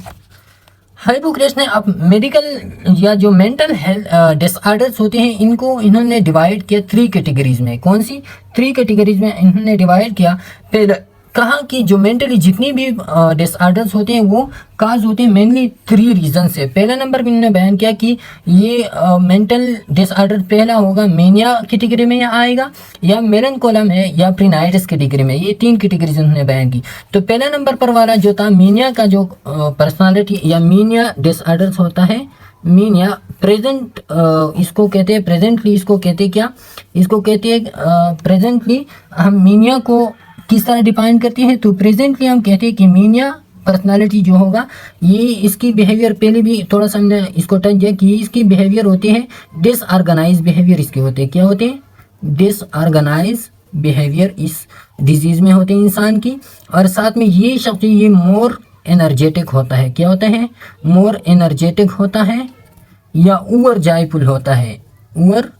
हाइपोक्रेट्स ने अब मेडिकल या जो मेंटल हेल्थ डिसऑर्डर्स होते हैं इनको इन्होंने डिवाइड किया 3 कैटेगरीज में। कौन सी 3 कैटेगरीज में इन्होंने डिवाइड किया। पहले कहा कि जो मेंटली जितनी भी डिसऑर्डर्स होते हैं वो काज होते हैं मेनली 3 रीज़न से। पहला नंबर भी इन्होंने बयान किया कि ये मेंटल डिसऑर्डर पहला होगा मेनिया कैटेगरी में आएगा, या मेलनकोला में, या प्रीनाइटिस कैटेगरी में। ये 3 कैटेगरीज उन्होंने बयान की। तो पहला नंबर पर वाला जो था मेनिया का जो पर्सनालिटी या मेनिया डिसऑर्डर्स होता है, मीनिया प्रेजेंट इसको कहते हैं, प्रेजेंटली इसको कहते हैं, क्या इसको कहते हैं, प्रेजेंटली हम मीनिया को किस तरह डिफाइन करते हैं, तो प्रेजेंटली हम कहते हैं कि मीनिया पर्सनालिटी जो होगा ये इसकी बिहेवियर, पहले भी थोड़ा सा हमने इसको टच किया कि इसकी बिहेवियर होते हैं डिसऑर्गेनाइज बिहेवियर, इसके होते हैं, क्या होते हैं, डिसऑर्गेनाइज बिहेवियर इस डिजीज़ में होते हैं इंसान की। और साथ में ये शब्द ये मोर एनर्जेटिक होता है, क्या होता है, मोर एनर्जेटिक होता है, या ओवर जॉयफुल होता है, ओवर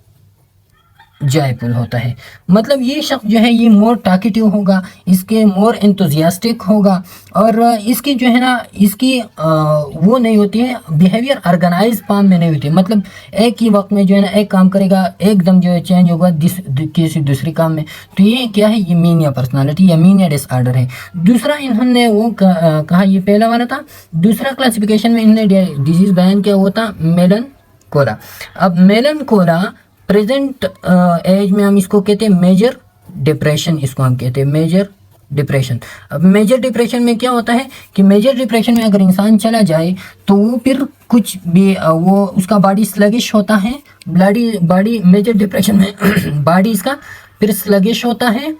जॉयफुल होता है। मतलब ये शख्स जो है ये मोर टॉकेटिव होगा, इसके मोर एंथुजियास्टिक होगा, और इसकी जो है ना इसकी वो नहीं होती है बिहेवियर ऑर्गेनाइज फॉर्म में नहीं होती है। मतलब एक ही वक्त में जो है ना एक काम करेगा, एकदम जो है चेंज होगा किसी दूसरे काम में। तो ये क्या है, ये मीनिया पर्सनालिटी या मीनिया डिसऑर्डर है। दूसरा इन्होंने वो कहा, ये पहला वाला था। दूसरा क्लासिफिकेशन में इन्होंने डिजीज बयान किया वो था मेलनकोला। अब मेलनकोला प्रेजेंट एज में हम इसको कहते हैं मेजर डिप्रेशन, इसको हम कहते हैं मेजर डिप्रेशन। अब मेजर डिप्रेशन में क्या होता है कि मेजर डिप्रेशन में अगर इंसान चला जाए तो वो फिर कुछ भी वो उसका बॉडी स्लगिश होता है, बॉडी मेजर डिप्रेशन में बॉडी इसका फिर स्लगिश होता है,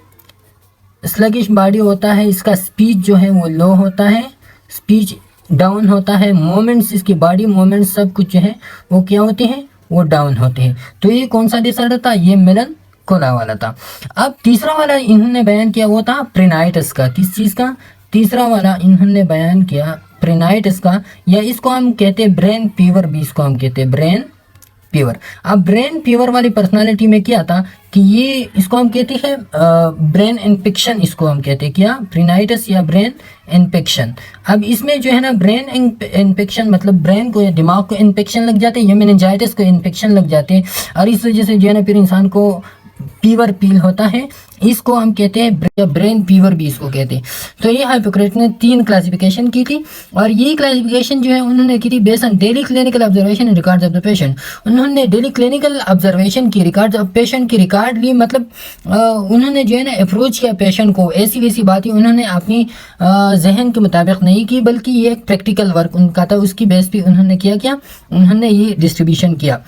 स्लगिश बॉडी होता है, इसका स्पीच जो है वो लो होता है, स्पीच डाउन होता है, मोमेंट्स, इसकी बॉडी मोमेंट्स सब कुछ जो है वो क्या होते हैं, वो डाउन होते हैं। तो ये कौन सा डिसऑर्डर था, ये मेलनकोला वाला था। अब तीसरा वाला इन्होंने बयान किया वो था प्रिनाइटिस का। किस चीज़ का, तीसरा वाला इन्होंने बयान किया प्रिनाइटिस का, या इसको हम कहते हैं ब्रेन फीवर भी, इसको हम कहते हैं ब्रेन फीवर। अब ब्रेन फीवर वाली पर्सनालिटी में क्या था कि ये इसको हम कहते हैं ब्रेन इन्फेक्शन, इसको हम कहते हैं क्या, प्रिनाइटिस या ब्रेन इन्फेक्शन। अब इसमें जो है ना ब्रेन इन्फेक्शन मतलब ब्रेन को या दिमाग को इन्फेक्शन लग जाते हैं, या मेनिंजाइटिस को इन्फेक्शन लग जाते हैं, और इस वजह से जो है ना फिर इंसान को फीवर फील होता है। इसको हम कहते हैं ब्रेन फीवर भी इसको कहते हैं। तो ये हिप्पोक्रेट्स ने 3 क्लासिफिकेशन की थी, और ये क्लासिफिकेशन जो है उन्होंने की थी based on daily clinical observation and records of the patient. उन्होंने डेली क्लिनिकल ऑब्जर्वेशन की, रिकॉर्ड्स ऑफ पेशेंट की रिकॉर्ड ली, मतलब उन्होंने जो है ना अप्रोच किया पेशेंट को, ऐसी वैसी बातें उन्होंने अपनी जहन के मुताबिक नहीं की, बल्कि ये एक प्रैक्टिकल वर्क उनका था, उसकी बेस पे उन्होंने क्या उन्होंने ये डिस्ट्रीब्यूशन किया।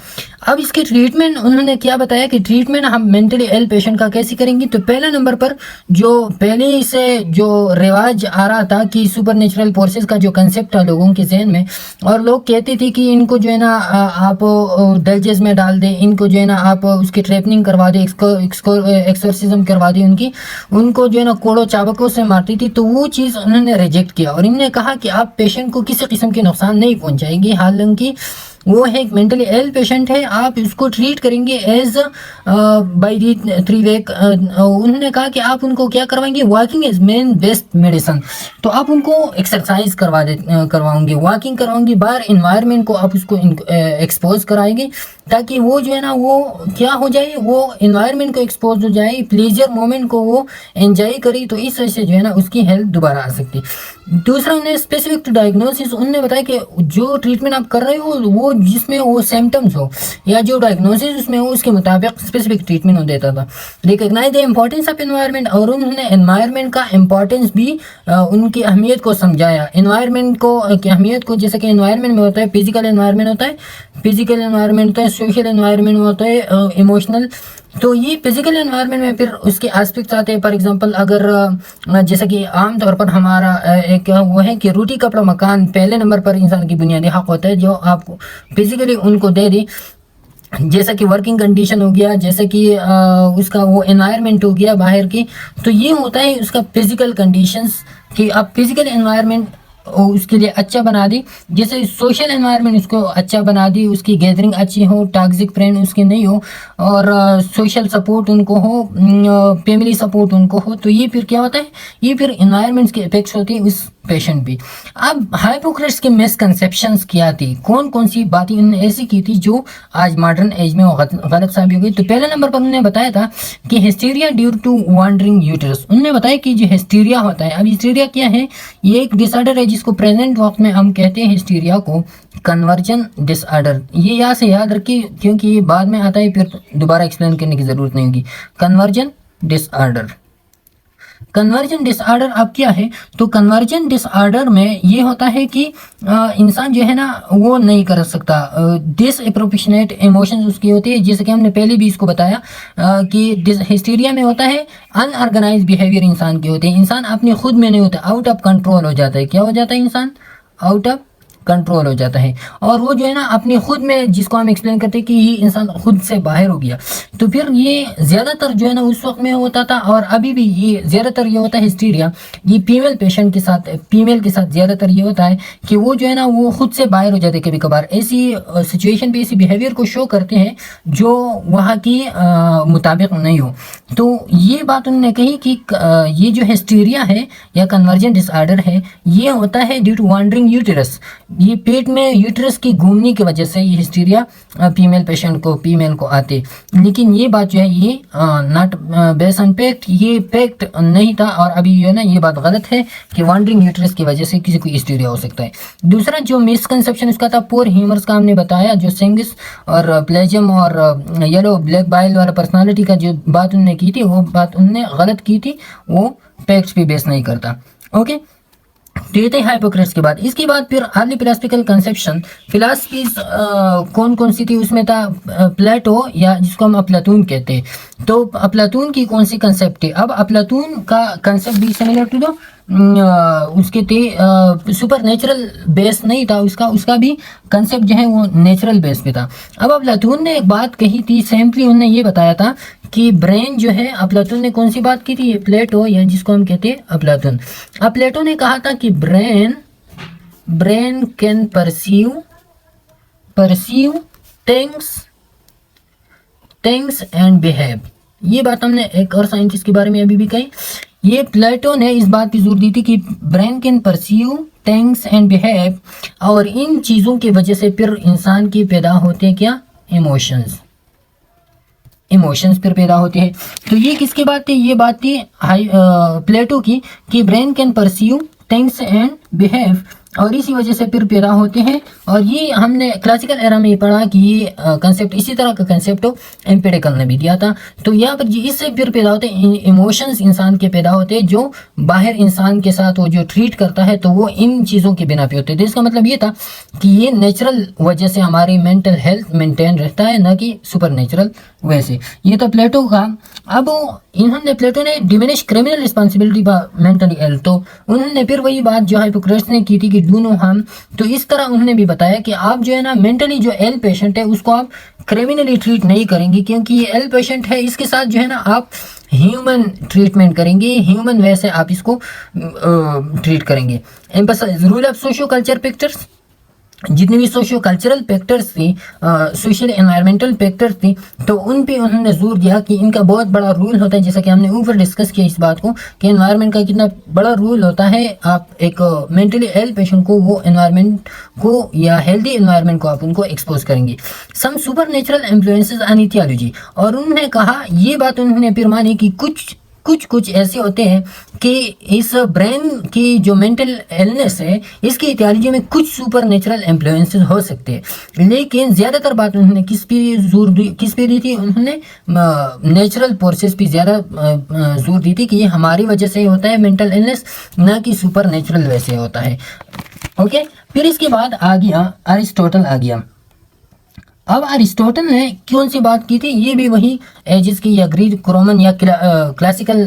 अब इसके ट्रीटमेंट उन्होंने क्या बताया कि ट्रीटमेंट हम मेंटली इल पेशेंट का कैसे करेंगे। तो पहला नंबर पर जो पहले से जो रिवाज आ रहा था कि सुपर नेचुरल फोर्सेस का जो कंसेप्ट था लोगों के जहन में, और लोग कहते थे कि इनको जो है ना आप डलजेस में डाल दें, इनको जो है ना आप उसकी ट्रेपनिंग करवा दें, एक्सोर्सिज्म करवा दें, उनको जो है ना कोड़ों चाबकों से मारती थी। तो वो चीज़ उन्होंने रिजेक्ट किया, और इन्होंने कहा कि आप पेशेंट को किसी किस्म के नुकसान नहीं पहुंचाएंगे, हालांकि वो है एक मेंटली इल पेशेंट है, आप इसको ट्रीट करेंगे एज बाई दी 3 वीक। उन्होंने कहा कि आप उनको क्या करवाएंगे, walking is main best medicine. तो आप उनको एक्सरसाइज करवाओगे, वॉकिंग करवाओगे, बाहर इन्वायरमेंट को आप उसको एक्सपोज कराएंगे, ताकि वो जो है ना वो क्या हो जाए, वो इन्वायरमेंट को एक्सपोज हो जाए, प्लेजर मोमेंट को वो एंजॉय करे। तो इस वजह से जो है ना उसकी हेल्थ दोबारा आ सकती है। दूसरा उन्हें स्पेसिफिक डायग्नोसिस, उन्होंने बताया कि जो ट्रीटमेंट आप कर रहे हो वो जिसमें वो सिम्टम्स हो या जो डायग्नोसिस उसमें हो, उसके मुताबिक स्पेसिफिक ट्रीटमेंट हो देता था। Recognize the importance of environment, और उन्होंने एनवायरनमेंट का इम्पोर्टेंस भी उनकी अहमियत को समझाया। एनवायरनमेंट को की अहमियत को, जैसे कि एनवायरनमेंट में होता है फिजिकल एनवायरनमेंट होता है, सोशल एनवायरनमेंट होता है, इमोशनल। तो ये फिजिकल एनवायरनमेंट में फिर उसके एस्पेक्ट्स आते हैं। फॉर एग्जांपल अगर जैसे कि आम तौर पर हमारा एक वो है कि रोटी कपड़ा मकान पहले नंबर पर इंसान की बुनियादी हक होता है, जो आप फिजिकली उनको दे दी, जैसा कि वर्किंग कंडीशन हो गया, जैसे कि उसका वो एनवायरनमेंट हो गया बाहर की। तो ये होता है उसका फिजिकल कंडीशंस कि आप फिजिकल एनवायरनमेंट उसके लिए अच्छा बना दी, जैसे सोशल एनवायरनमेंट उसको अच्छा बना दी, उसकी गैदरिंग अच्छी हो, टॉक्सिक फ्रेंड उसके नहीं हो, और सोशल सपोर्ट उनको हो, फैमिली सपोर्ट उनको हो। तो ये फिर क्या होता है, ये फिर एनवायरनमेंट्स के इफेक्ट्स होती है उस पेशेंट भी। अब हिप्पोक्रेट्स के मिसकंसेप्शंस क्या थी, कौन कौन सी बातें उन्होंने ऐसी की थी जो आज मॉडर्न एज में गलत साबित हो गई। तो पहले नंबर पर उन्होंने बताया था कि hysteria due to wandering uterus. उन्होंने बताया कि जो हिस्टीरिया होता है, अब हिस्टीरिया क्या है, ये एक डिसऑर्डर है जिसको प्रेजेंट वक्त में हम कहते हैं हिस्टीरिया को कन्वर्जन डिसऑर्डर। ये यहाँ से याद रखिए क्योंकि ये बाद में आता है, फिर दोबारा एक्सप्लेन करने की जरूरत नहीं होगी। कन्वर्जन डिसऑर्डर, कन्वर्जन डिसऑर्डर अब क्या है, तो कन्वर्जन डिसऑर्डर में ये होता है कि इंसान जो है ना वो नहीं कर सकता, डिसएप्रोपोर्शनेट इमोशंस उसकी होती है, जैसे कि हमने पहले भी इसको बताया कि हिस्टीरिया में होता है अनऑर्गेनाइज बिहेवियर इंसान के होते हैं, इंसान अपने खुद में नहीं होता, आउट ऑफ कंट्रोल हो जाता है। क्या हो जाता है, इंसान आउट ऑफ कंट्रोल हो जाता है, और वो जो है ना अपने खुद में, जिसको हम एक्सप्लेन करते हैं कि ये इंसान खुद से बाहर हो गया। तो फिर ये ज़्यादातर जो है ना उस वक्त में होता था, और अभी भी ये ज़्यादातर ये होता है हिस्टीरिया, ये फीमेल पेशेंट के साथ, फीमेल के साथ ज़्यादातर ये होता है कि वो जो है ना वो खुद से बाहर हो जाते हैं। कभी कभार ऐसी सिचुएशन पे ऐसी बिहेवियर को शो करते हैं जो वहाँ की मुताबिक नहीं हो। तो ये बात उन्होंने कही कि ये जो हिस्टीरिया है या कन्वर्जन डिसऑर्डर है, ये होता है ड्यू टू वांडरिंग यूटेरस, ये पेट में यूट्रस की घूमने की वजह से ये हिस्टीरिया फीमेल पेशेंट को, फीमेल को आते। लेकिन ये बात जो है ये नॉट बेस्ड ऑन फैक्ट, ये फैक्ट नहीं था, और अभी जो है ना ये बात गलत है कि वांडरिंग यूट्रस की वजह से किसी को हिस्टीरिया हो सकता है। दूसरा जो मिसकंसेप्शन इसका था पोर ह्यूमर्स का, हमने बताया जो सिंगिस और प्लेजम और येलो ब्लैक बाइल वाला पर्सनालिटी का जो बात उन्होंने की थी, वो बात उन्होंने गलत की थी, वो फैक्ट्स पे बेस नहीं करता। ओके, तो ये थे हिप्पोक्रेट्स के बाद। इसके बाद फिर अर्ली फिलोसफिकल कंसेप्शन, फिलॉसफीज कौन कौन सी थी, उसमें था प्लेटो या जिसको हम अफलातून कहते हैं। तो अफलातून की कौन सी कंसेप्ट थी, अब अफलातून का कंसेप्ट भी सिमिलर टू द उसके थे सुपर नेचुरल बेस नहीं था उसका, उसका भी कंसेप्ट जो है वो नेचुरल बेस पे था। अब अफलातून ने एक बात कही थी, सिंपली उन्होंने ये बताया था कि ब्रेन जो है, अफलातून ने कौन सी बात की थी, ये प्लेटो या जिसको हम कहते हैं अफलातून। अब प्लेटो ने कहा था कि brain can perceive things and behave. ये बात हमने एक और साइंटिस्ट के बारे में अभी भी कही। ये प्लेटो ने इस बात की जोर दी थी कि brain can perceive things and behave, और इन चीज़ों की वजह से फिर इंसान की पैदा होते हैं क्या, इमोशंस फिर पैदा होते हैं। तो ये किसकी बात थी, ये बात थी प्लेटो की, कि brain can perceive things and behave, और इसी वजह से फिर पैदा होते हैं। और ये हमने क्लासिकल एरा में पढ़ा कि ये कंसेप्ट इसी तरह का कंसेप्ट एम्पिरिकल ने भी दिया था। तो यहाँ पर इससे फिर पैदा होते हैं इमोशंस, इंसान के पैदा होते हैं, जो बाहर इंसान के साथ वो जो ट्रीट करता है तो वो इन चीज़ों के बिना पे होते हैं। तो इसका मतलब ये था कि ये नेचुरल वजह से हमारी मेंटल हेल्थ मेंटेन रहता है, ना कि सुपर नेचुरल वैसे। ये तो प्लेटो का। अब प्लेटो ने diminish criminal responsibility mentally health, तो उन्होंने फिर वही बात जो हिपोक्रेट्स ने की थी कि डू नो हार्म। तो इस तरह उन्होंने भी बताया कि आप जो है ना मेंटली जो एल पेशेंट है उसको आप क्रिमिनली ट्रीट नहीं करेंगे, क्योंकि ये एल पेशेंट है, इसके साथ जो है ना आप ह्यूमन ट्रीटमेंट करेंगे, ह्यूमन वैसे आप इसको ट्रीट करेंगे। Emphasize rule of socio culture pictures, जितनी भी सोशियो कल्चरल फैक्टर्स थी, सोशल एनवायरमेंटल फैक्टर्स थी, तो उन पे उन्होंने जोर दिया कि इनका बहुत बड़ा रोल होता है। जैसा कि हमने ऊपर डिस्कस किया इस बात को कि एनवायरनमेंट का कितना बड़ा रोल होता है। आप एक मेंटली हेल्थ पेशेंट को वो एनवायरनमेंट को या हेल्दी एनवायरनमेंट को आप उनको एक्सपोज करेंगे। Some super natural influences on aetiology, और उन्होंने कहा, ये बात उन्होंने फिर मानी कि कुछ ऐसे होते हैं कि इस ब्रेन की जो मेंटल इलनेस है इसकी इथियोलॉजी में कुछ सुपर नेचुरल इन्फ्लुएंसेस हो सकते हैं। लेकिन ज़्यादातर बात उन्होंने किस पे दी थी, उन्होंने नेचुरल फोर्सेस पे ज़्यादा जोर दी थी कि ये हमारी वजह से होता है मेंटल इलनेस, ना कि सुपर नेचुरल वैसे होता है। ओके, फिर इसके बाद आ गया अरिस्टोटल आ गया। अब अरिस्टोटल ने कौन सी बात की थी, ये भी वही एजिस की या ग्रीक रोमन या क्लासिकल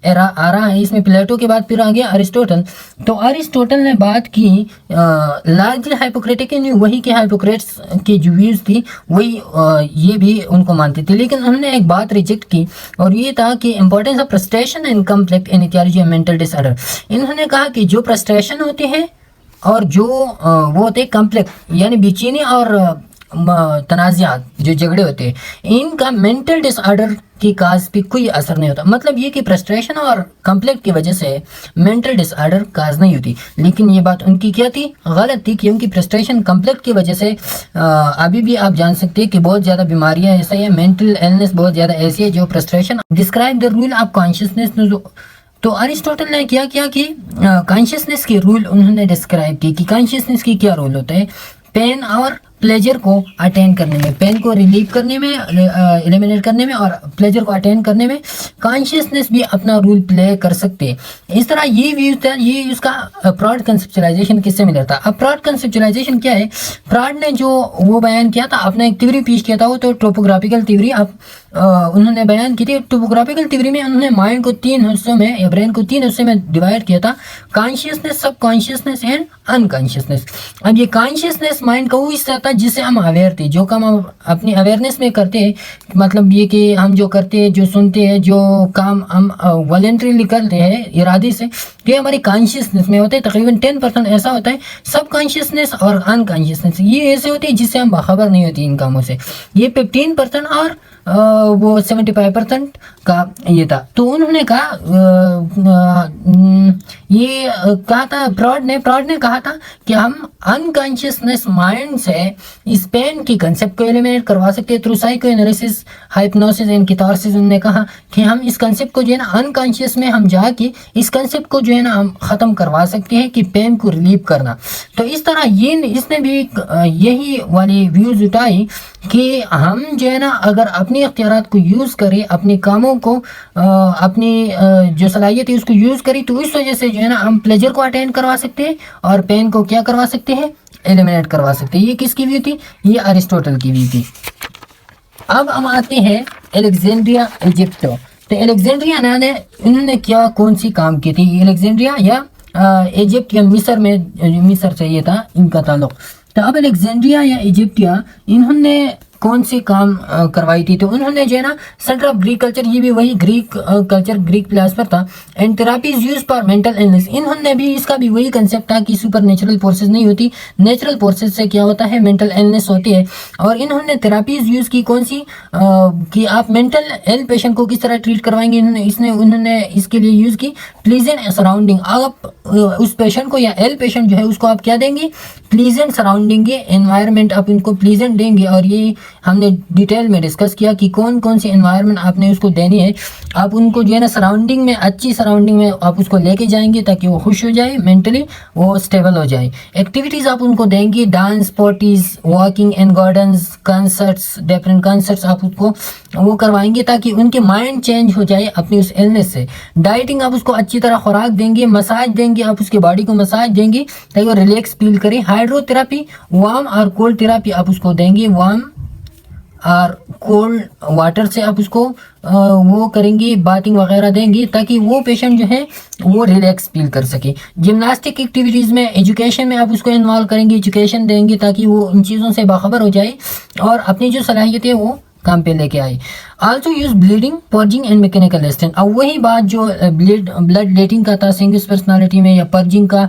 एरा आ रहा है। इसमें प्लेटो के बाद फिर आ गया अरिस्टोटल। तो अरिस्टोटल ने बात की लार्जली हाइपोक्रेटिक, वही के हाइपोक्रेट्स की जो व्यूज थी वही ये भी उनको मानते थे। लेकिन उन्होंने एक बात रिजेक्ट की, और ये था कि importance of frustration and conflict in aetiology of mental disorder. इन्होंने कहा कि जो फ्रस्ट्रेशन होते हैं और जो वो होते हैं कॉन्फ्लिक्ट, यानी बेचैनी और तनाज़ात जो झगड़े होते हैं, इनका मेंटल डिसऑर्डर की काज पे कोई असर नहीं होता। मतलब ये कि फ्रस्ट्रेशन और कॉन्फ्लिक्ट की वजह से मेंटल डिसऑर्डर काज नहीं होती। लेकिन ये बात उनकी क्या थी, गलत थी, क्योंकि फ्रस्ट्रेशन कॉन्फ्लिक्ट की वजह से अभी भी आप जान सकते हैं कि बहुत ज़्यादा बीमारियां ऐसा है, मेंटल इलनेस बहुत ज़्यादा ऐसी है जो frustration describe the rule of consciousness. तो अरिस्टोटल ने क्या किया कि कॉन्शियसनेस के रूल उन्होंने डिस्क्राइब किए कि कॉन्शियसनेस की क्या रोल होता है पेन और प्लेजर को अटेंड करने में, पेन को रिलीव करने में, एलिमिनेट करने में, और प्लेजर को अटेंड करने में कॉन्शियसनेस भी अपना रोल प्ले कर सकते हैं। इस तरह ये व्यूज था। ये उसका फ्रॉड कंसेप्चुलाइजेशन किससे मिला था। अब फ्रॉड कंसेप्चुलाइजेशन क्या है, फ्रॉड ने जो वो बयान किया था, अपना एक थ्योरी पेश किया था, वो तो टोपोग्राफिकल थ्योरी उन्होंने बयान की थी। टोपोग्राफिकल थ्योरी में उन्होंने माइंड को 3 हिस्सों में या ब्रेन को 3 हिस्सों में डिवाइड किया था, कॉन्शियसनेस, सब कॉन्शियसनेस एंड अनकॉन्शियसनेस। अब ये कॉन्शियसनेस माइंड का वो हिस्सा था जिससे हम अवेयर थे, जो काम हम अपनी अवेयरनेस में करते हैं, मतलब ये कि हम जो करते हैं, जो सुनते हैं, जो काम हम वॉलेंटरीली करते हैं इरादे से, ये हमारी कॉन्शियसनेस में होते हैं। तकरीबन 10% ऐसा होता है। सब कॉन्शियसनेस और अनकॉन्शियसनेस ये ऐसे होते हैं जिससे हम बाखबर नहीं होती इन कामों से। ये 15% और वो 75% का ये था। तो उन्होंने कहा ये कहा था फ्रॉड ने कहा था कि हम अनकॉन्शियसनेस माइंड से इस पेन की कंसेप्ट को एलिमिनेट करवा सकते हैं through psycho analysis, हाइप्नोसिस and catharsis. उन्होंने कहा कि हम इस कंसेप्ट को जो है ना अनकॉन्शियस में हम जाके इस कंसेप्ट को जो है ना हम ख़त्म करवा सकते हैं कि पेन को रिलीव करना। तो इस तरह ये इसने भी यही वाली व्यूज उठाई कि हम जो है ना अगर अपनी इख्तियारात को यूज़ करें, अपने कामों को अपनी जो सलाहियत है उसको यूज़ करें, तो इस वजह से जो है ना हम प्लेजर को अटेंड करवा सकते हैं और पेन को क्या करवा सकते हैं, एलिमिनेट करवा सकते हैं। ये किसकी व्यू थी, ये अरिस्टोटल की व्यू थी। अब हम आते हैं अलेक्जेंड्रिया इजिप्टो। तो अलेक्जेंड्रिया ने इन्होंने क्या कौन सी काम की थी? अलेक्जेंड्रिया या इजिप्ट या मिस्र में, मिस्र से ये था इनका ताल्लुक। तो अब अलेक्जेंड्रिया या इजिप्टिया इन्होंने कौन सी काम करवाई थी? तो उन्होंने जो है ना सेंटर ऑफ ग्रीक कल्चर, ये भी वही ग्रीक कल्चर, ग्रीक फिलासफर था। And therapies use for mental illness, इन्होंने भी, इसका भी वही कंसेप्ट था कि सुपर नेचुरल फोर्सेज नहीं होती, नेचुरल फोर्सेज से क्या होता है, मेंटल इलनेस होती है। और इन्होंने थेरापीज यूज की कौन सी, कि आप मेंटल इल पेशेंट को किस तरह ट्रीट करवाएंगे। उन्होंने इसके लिए यूज की प्लीजेंट सराउंडिंग। आप उस पेशेंट को या एल पेशेंट जो है उसको आप क्या देंगे? प्लीजेंट सराउंडिंग, एनवायरनमेंट आप इनको प्लीजेंट देंगे। और ये हमने डिटेल में डिस्कस किया कि कौन कौन सी एनवायरनमेंट आपने उसको देनी है। आप उनको जो है ना सराउंडिंग में, अच्छी सराउंडिंग में आप उसको लेके जाएंगे ताकि वो खुश हो जाए, मेंटली वो स्टेबल हो जाए। एक्टिविटीज़ आप उनको देंगे, dance, parties, walking in gardens, concerts, different concerts आप उसको वो करवाएंगे ताकि उनके माइंड चेंज हो जाए अपनी उस इलनेस से। डाइटिंग, आप उसको अच्छी तरह खुराक देंगे, मसाज देंगे, आप उसके बॉडी को मसाज देंगे ताकि वो रिलैक्स फील करे। हाइड्रोथेरापी, वार्म और कोल्ड थेरापी आप उसको देंगे, वार्म और कोल्ड वाटर से आप उसको वो करेंगे, बाथिंग वगैरह देंगे ताकि वो पेशेंट जो है वो रिलैक्स फील कर सके। जिम्नास्टिक एक्टिविटीज़ में, एजुकेशन में आप उसको इन्वॉल्व करेंगे, एजुकेशन देंगे ताकि वो इन चीज़ों से बाखबर हो जाए और अपनी जो सलाहियत है वो काम पे लेके आए। Also use bleeding, purging and mechanical restraint. अब वही बात जो ब्लड लेटिंग का था सिंगल्स पर्सनालिटी में, या पर्जिंग का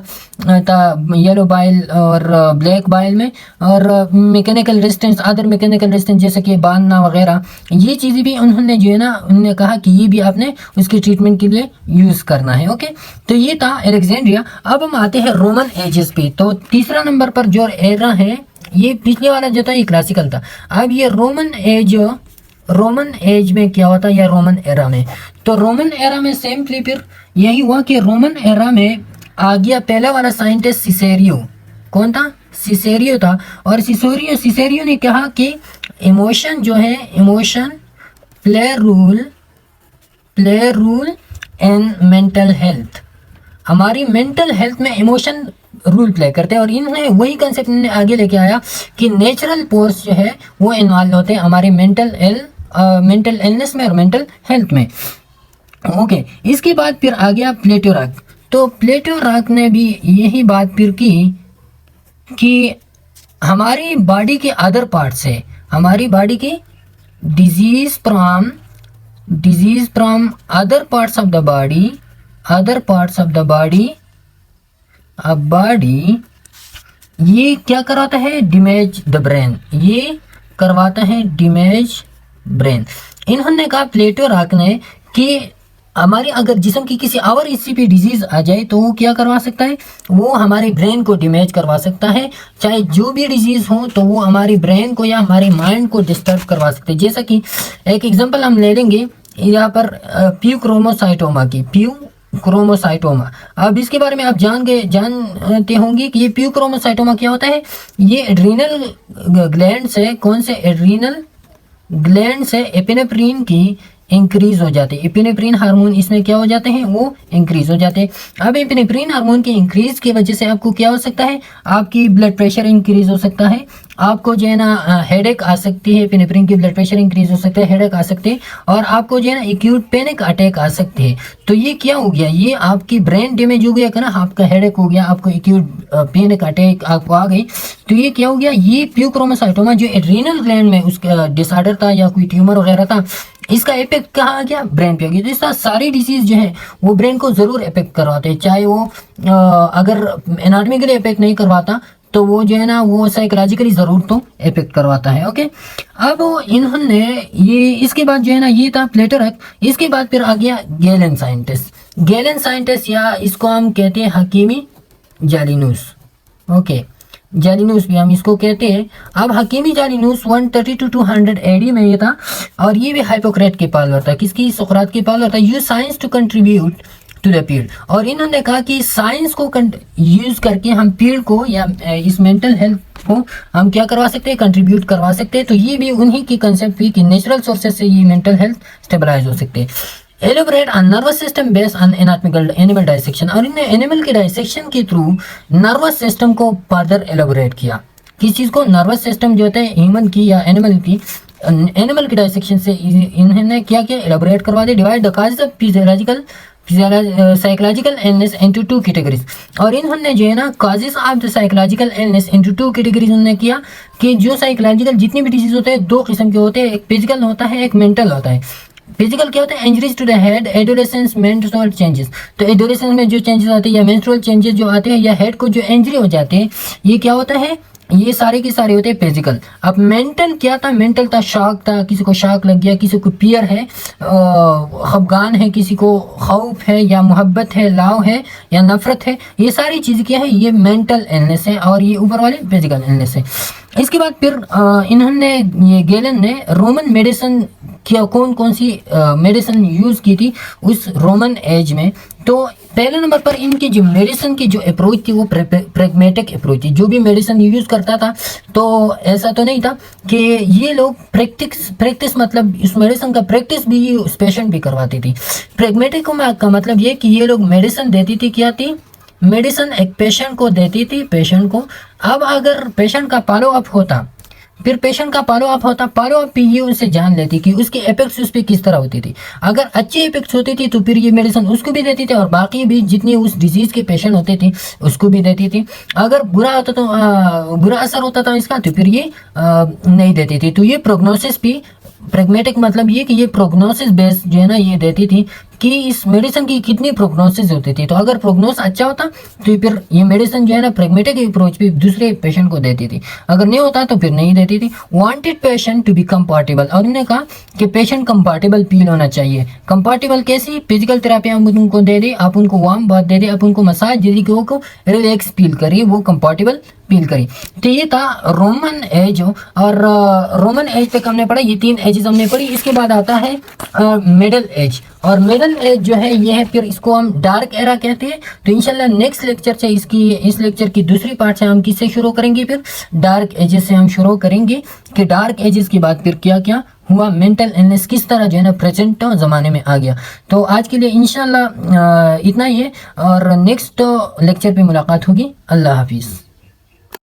था येलो बाइल और ब्लैक बाइल में, और mechanical resistance, other mechanical resistance जैसे कि बांधना वगैरह, ये चीज़ें भी उन्होंने जो है ना, उन्होंने कहा कि ये भी आपने उसकी ट्रीटमेंट के लिए यूज़ करना है। ओके, तो ये था अलेक्जेंड्रिया। अब हम आते हैं रोमन एजेस पे। तो तीसरा नंबर पर जो एरा है, ये पिछले वाला जो था ये क्लासिकल था। अब ये रोमन एज में क्या होता है, या रोमन एरा में? तो रोमन एरा में सिंपली फिर यही हुआ कि रोमन एरा में आ गया पहला वाला साइंटिस्ट सिसेरियो। कौन था? सिसेरियो था। और सिसेरियो ने कहा कि इमोशन जो है, emotion play rule in mental health. हमारी मेंटल हेल्थ में इमोशन रूल प्ले करते हैं। और इन्होंने वही कंसेप्ट आगे लेके आया कि नेचुरल फोर्स जो है वो इन्वॉल्व होते हैं हमारे मेंटल इलनेस में और मेंटल हेल्थ में। ओके, इसके बाद फिर आ गया प्लेटो रॉक। तो प्लेटो रॉक ने भी यही बात फिर की कि हमारी बॉडी के अदर पार्ट से, हमारी बॉडी की disease from other parts of the body, अब बॉडी ये क्या करवाता है? डैमेज द ब्रेन, ये करवाता है डैमेज ब्रेन। इन्होंने कहा प्लेटो रॉक ने कि हमारे अगर जिस्म की किसी और हिस्से पे डिजीज आ जाए तो वो क्या करवा सकता है? वो हमारे ब्रेन को डैमेज करवा सकता है। चाहे जो भी डिजीज हो तो वो हमारे ब्रेन को या हमारे माइंड को डिस्टर्ब करवा सकते हैं। जैसा कि एक एग्जांपल हम ले लेंगे यहाँ पर प्यूक्रोमोसाइटोमा की, प्यूक्रोमोसाइटोमा। अब इसके बारे में आप जानते होंगे कि ये प्यूक्रोमोसाइटोमा क्या होता है। ये एड्रीनल ग्लैंड से, कौन से एड्रीनल ग्लैंड से एपिनेफ्रीन की इंक्रीज हो जाते हैं। एपिनेफ्रीन हार्मोन इसमें क्या हो जाते हैं? वो इंक्रीज हो जाते हैं। अब एपिनेफ्रीन हार्मोन के इंक्रीज की वजह से आपको क्या हो सकता है? आपकी ब्लड प्रेशर इंक्रीज हो सकता है, आपको जो है ना हेडेक आ सकती है, एपिनेफ्रीन की ब्लड प्रेशर इंक्रीज हो सकता है, हेडेक आ सकते हैं, और आपको जो है ना एक्यूट पैनिक अटैक आ सकते हैं। तो ये क्या हो गया? ये आपकी ब्रेन डैमेज हो गया ना, आपका हेडेक हो गया, आपको एक्यूट पैनिक अटैक आपको आ गई। तो ये क्या हो गया? ये प्यूक्रोमोसाइटोमा जो एड्रीनल ग्लैंड में उसका डिसऑर्डर था या कोई ट्यूमर वगैरह था, इसका इफेक्ट कहाँ आ गया? ब्रेन पे आ गया। तो इस तरह सारी डिसीज जो है वो ब्रेन को जरूर इफेक्ट करवाते हैं, चाहे वो अगर एनाटॉमिकली इफेक्ट नहीं करवाता तो वो जो है ना वो साइकोलॉजिकली जरूर तो इफेक्ट करवाता है। ओके, अब इन्होंने ये, इसके बाद जो है ना ये था प्लेटो रॉक। इसके बाद फिर आ गया गैलन साइंटिस्ट, या इसको हम कहते हैं हकीमी जालिनूस। ओके, जालिनूस भी हम इसको कहते हैं। अब हकीमी जालिनूस 130 to 200 AD में ये था, और ये भी हाइपोक्रेट के फॉलोअर था। किसकी? सुकरात के फॉलोअर था। Use science to contribute to the field. और इन्होंने कहा कि साइंस को यूज करके हम फील्ड को या इस मेंटल हेल्थ को हम क्या करवा सकते हैं? कंट्रीब्यूट करवा सकते हैं। तो ये भी उन्हीं की कंसेप्ट थी कि नेचुरल सोर्सेज से ये मेंटल हेल्थ स्टेबलाइज हो सकते हैं। Elaborate on nervous system based on anatomical animal dissection. और इन्हें एनिमल के डाइसेक्शन के थ्रू नर्वस सिस्टम को फर्दर एलोबरेट किया। किस चीज़ को? नर्वस सिस्टम जो होता है ह्यूमन की या एनिमल की, एनिमल के डायसेक्शन से इन्होंने क्या किया, एलाबोरेट करवा दिया, divide the causes of physiological psychological illness into two categories. और इन्होंने जो है ना causes of the psychological illness into two categories उन्होंने किया कि जो साइकोलॉजिकल जितने भी डिजीज होते हैं दो किस्म के होते हैं, एक फिजिकल होता है, एक मेंटल होता है। फिजिकल क्या होता है, injuries to the head, adolescence, menstrual changes. तो एडोलेसेंस में जो चेंजेस आते हैं या मेंस्ट्रुअल चेंजेस जो आते हैं या हेड को जो इंजरी हो जाते हैं, ये क्या होता है, ये सारे के सारे होते हैं फिजिकल। अब मेंटल क्या था, मेंटल था शॉक था, किसी को शॉक लग गया, किसी को पियर है, खफगान है, किसी को खौफ है या मोहब्बत है, लाव है या नफरत है, ये सारी चीज़ क्या है, ये मेंटल इलनेस है और ये ऊपर वाले फिजिकल इलनेस है। इसके बाद फिर इन्होंने ये गेलन ने रोमन मेडिसिन क्या कौन कौन सी मेडिसिन यूज़ की थी उस रोमन एज में। तो पहले नंबर पर इनकी जो मेडिसिन की जो अप्रोच थी वो प्रेगमेटिक अप्रोच थी। जो भी मेडिसिन यूज़ करता था तो ऐसा तो नहीं था कि ये लोग प्रैक्टिस मतलब इस मेडिसिन का प्रैक्टिस भी उस पेशेंट भी करवाती थी। प्रेगमेटिक का मतलब ये कि ये लोग मेडिसिन देती थी, क्या थी, मेडिसिन एक पेशेंट को देती थी, पेशेंट को। अब अगर पेशेंट का फॉलो अप होता, फिर पेशेंट का फॉलो अप पे ये उनसे जान लेती कि उसके इफेक्ट्स उस पर किस तरह होती थी। अगर अच्छे इफेक्ट्स होती थी तो फिर ये मेडिसिन उसको भी देती थी और बाकी भी जितने उस डिजीज के पेशेंट होते थे उसको भी देती थी। अगर बुरा होता तो बुरा असर होता था इसका तो फिर ये नहीं देती थी। तो ये प्रोग्नोसिस भी प्रेगमेटिक मतलब ये कि ये प्रोग्नोसिस बेस जो है ना ये देती थी कि इस मेडिसिन की कितनी प्रोग्नोसिस होती थी। तो अगर प्रोग्नोस अच्छा होता तो फिर ये मेडिसिन जो है ना प्रेगमेटिक अप्रोच भी दूसरे पेशेंट को देती थी, अगर नहीं होता तो फिर नहीं देती थी। वांटेड पेशेंट टू बी कंपार्टेबल, और उन्होंने कहा कि पेशेंट कंपार्टेबल फील होना चाहिए। कंपार्टेबल कैसी, फिजिकल थेरेपी हम उनको दे दे, आप उनको वार्म बात दे दे, आप उनको मसाज दे दी कि वो रिलैक्स फील करिए, वो कंपार्टेबल फील करी। तो ये था रोमन एज। और रोमन एज तक हमने पढ़ा, ये 3 एजेस हमने पढ़ी। इसके बाद आता है मिडल एज, और मिडल एज जो है ये है फिर इसको हम डार्क एरा कहते हैं। तो इंशाल्लाह नेक्स्ट लेक्चर से इस लेक्चर की दूसरी पार्ट से हम किससे शुरू करेंगे, फिर डार्क एजेस से हम शुरू करेंगे कि डार्क एजेस के बाद फिर क्या क्या हुआ, मेंटल इलनेस किस तरह जो है ना प्रेजेंट ज़माने में आ गया। तो आज के लिए इंशाल्लाह इतना ही है और नेक्स्ट लेक्चर पे मुलाकात होगी। अल्लाह हाफिज़।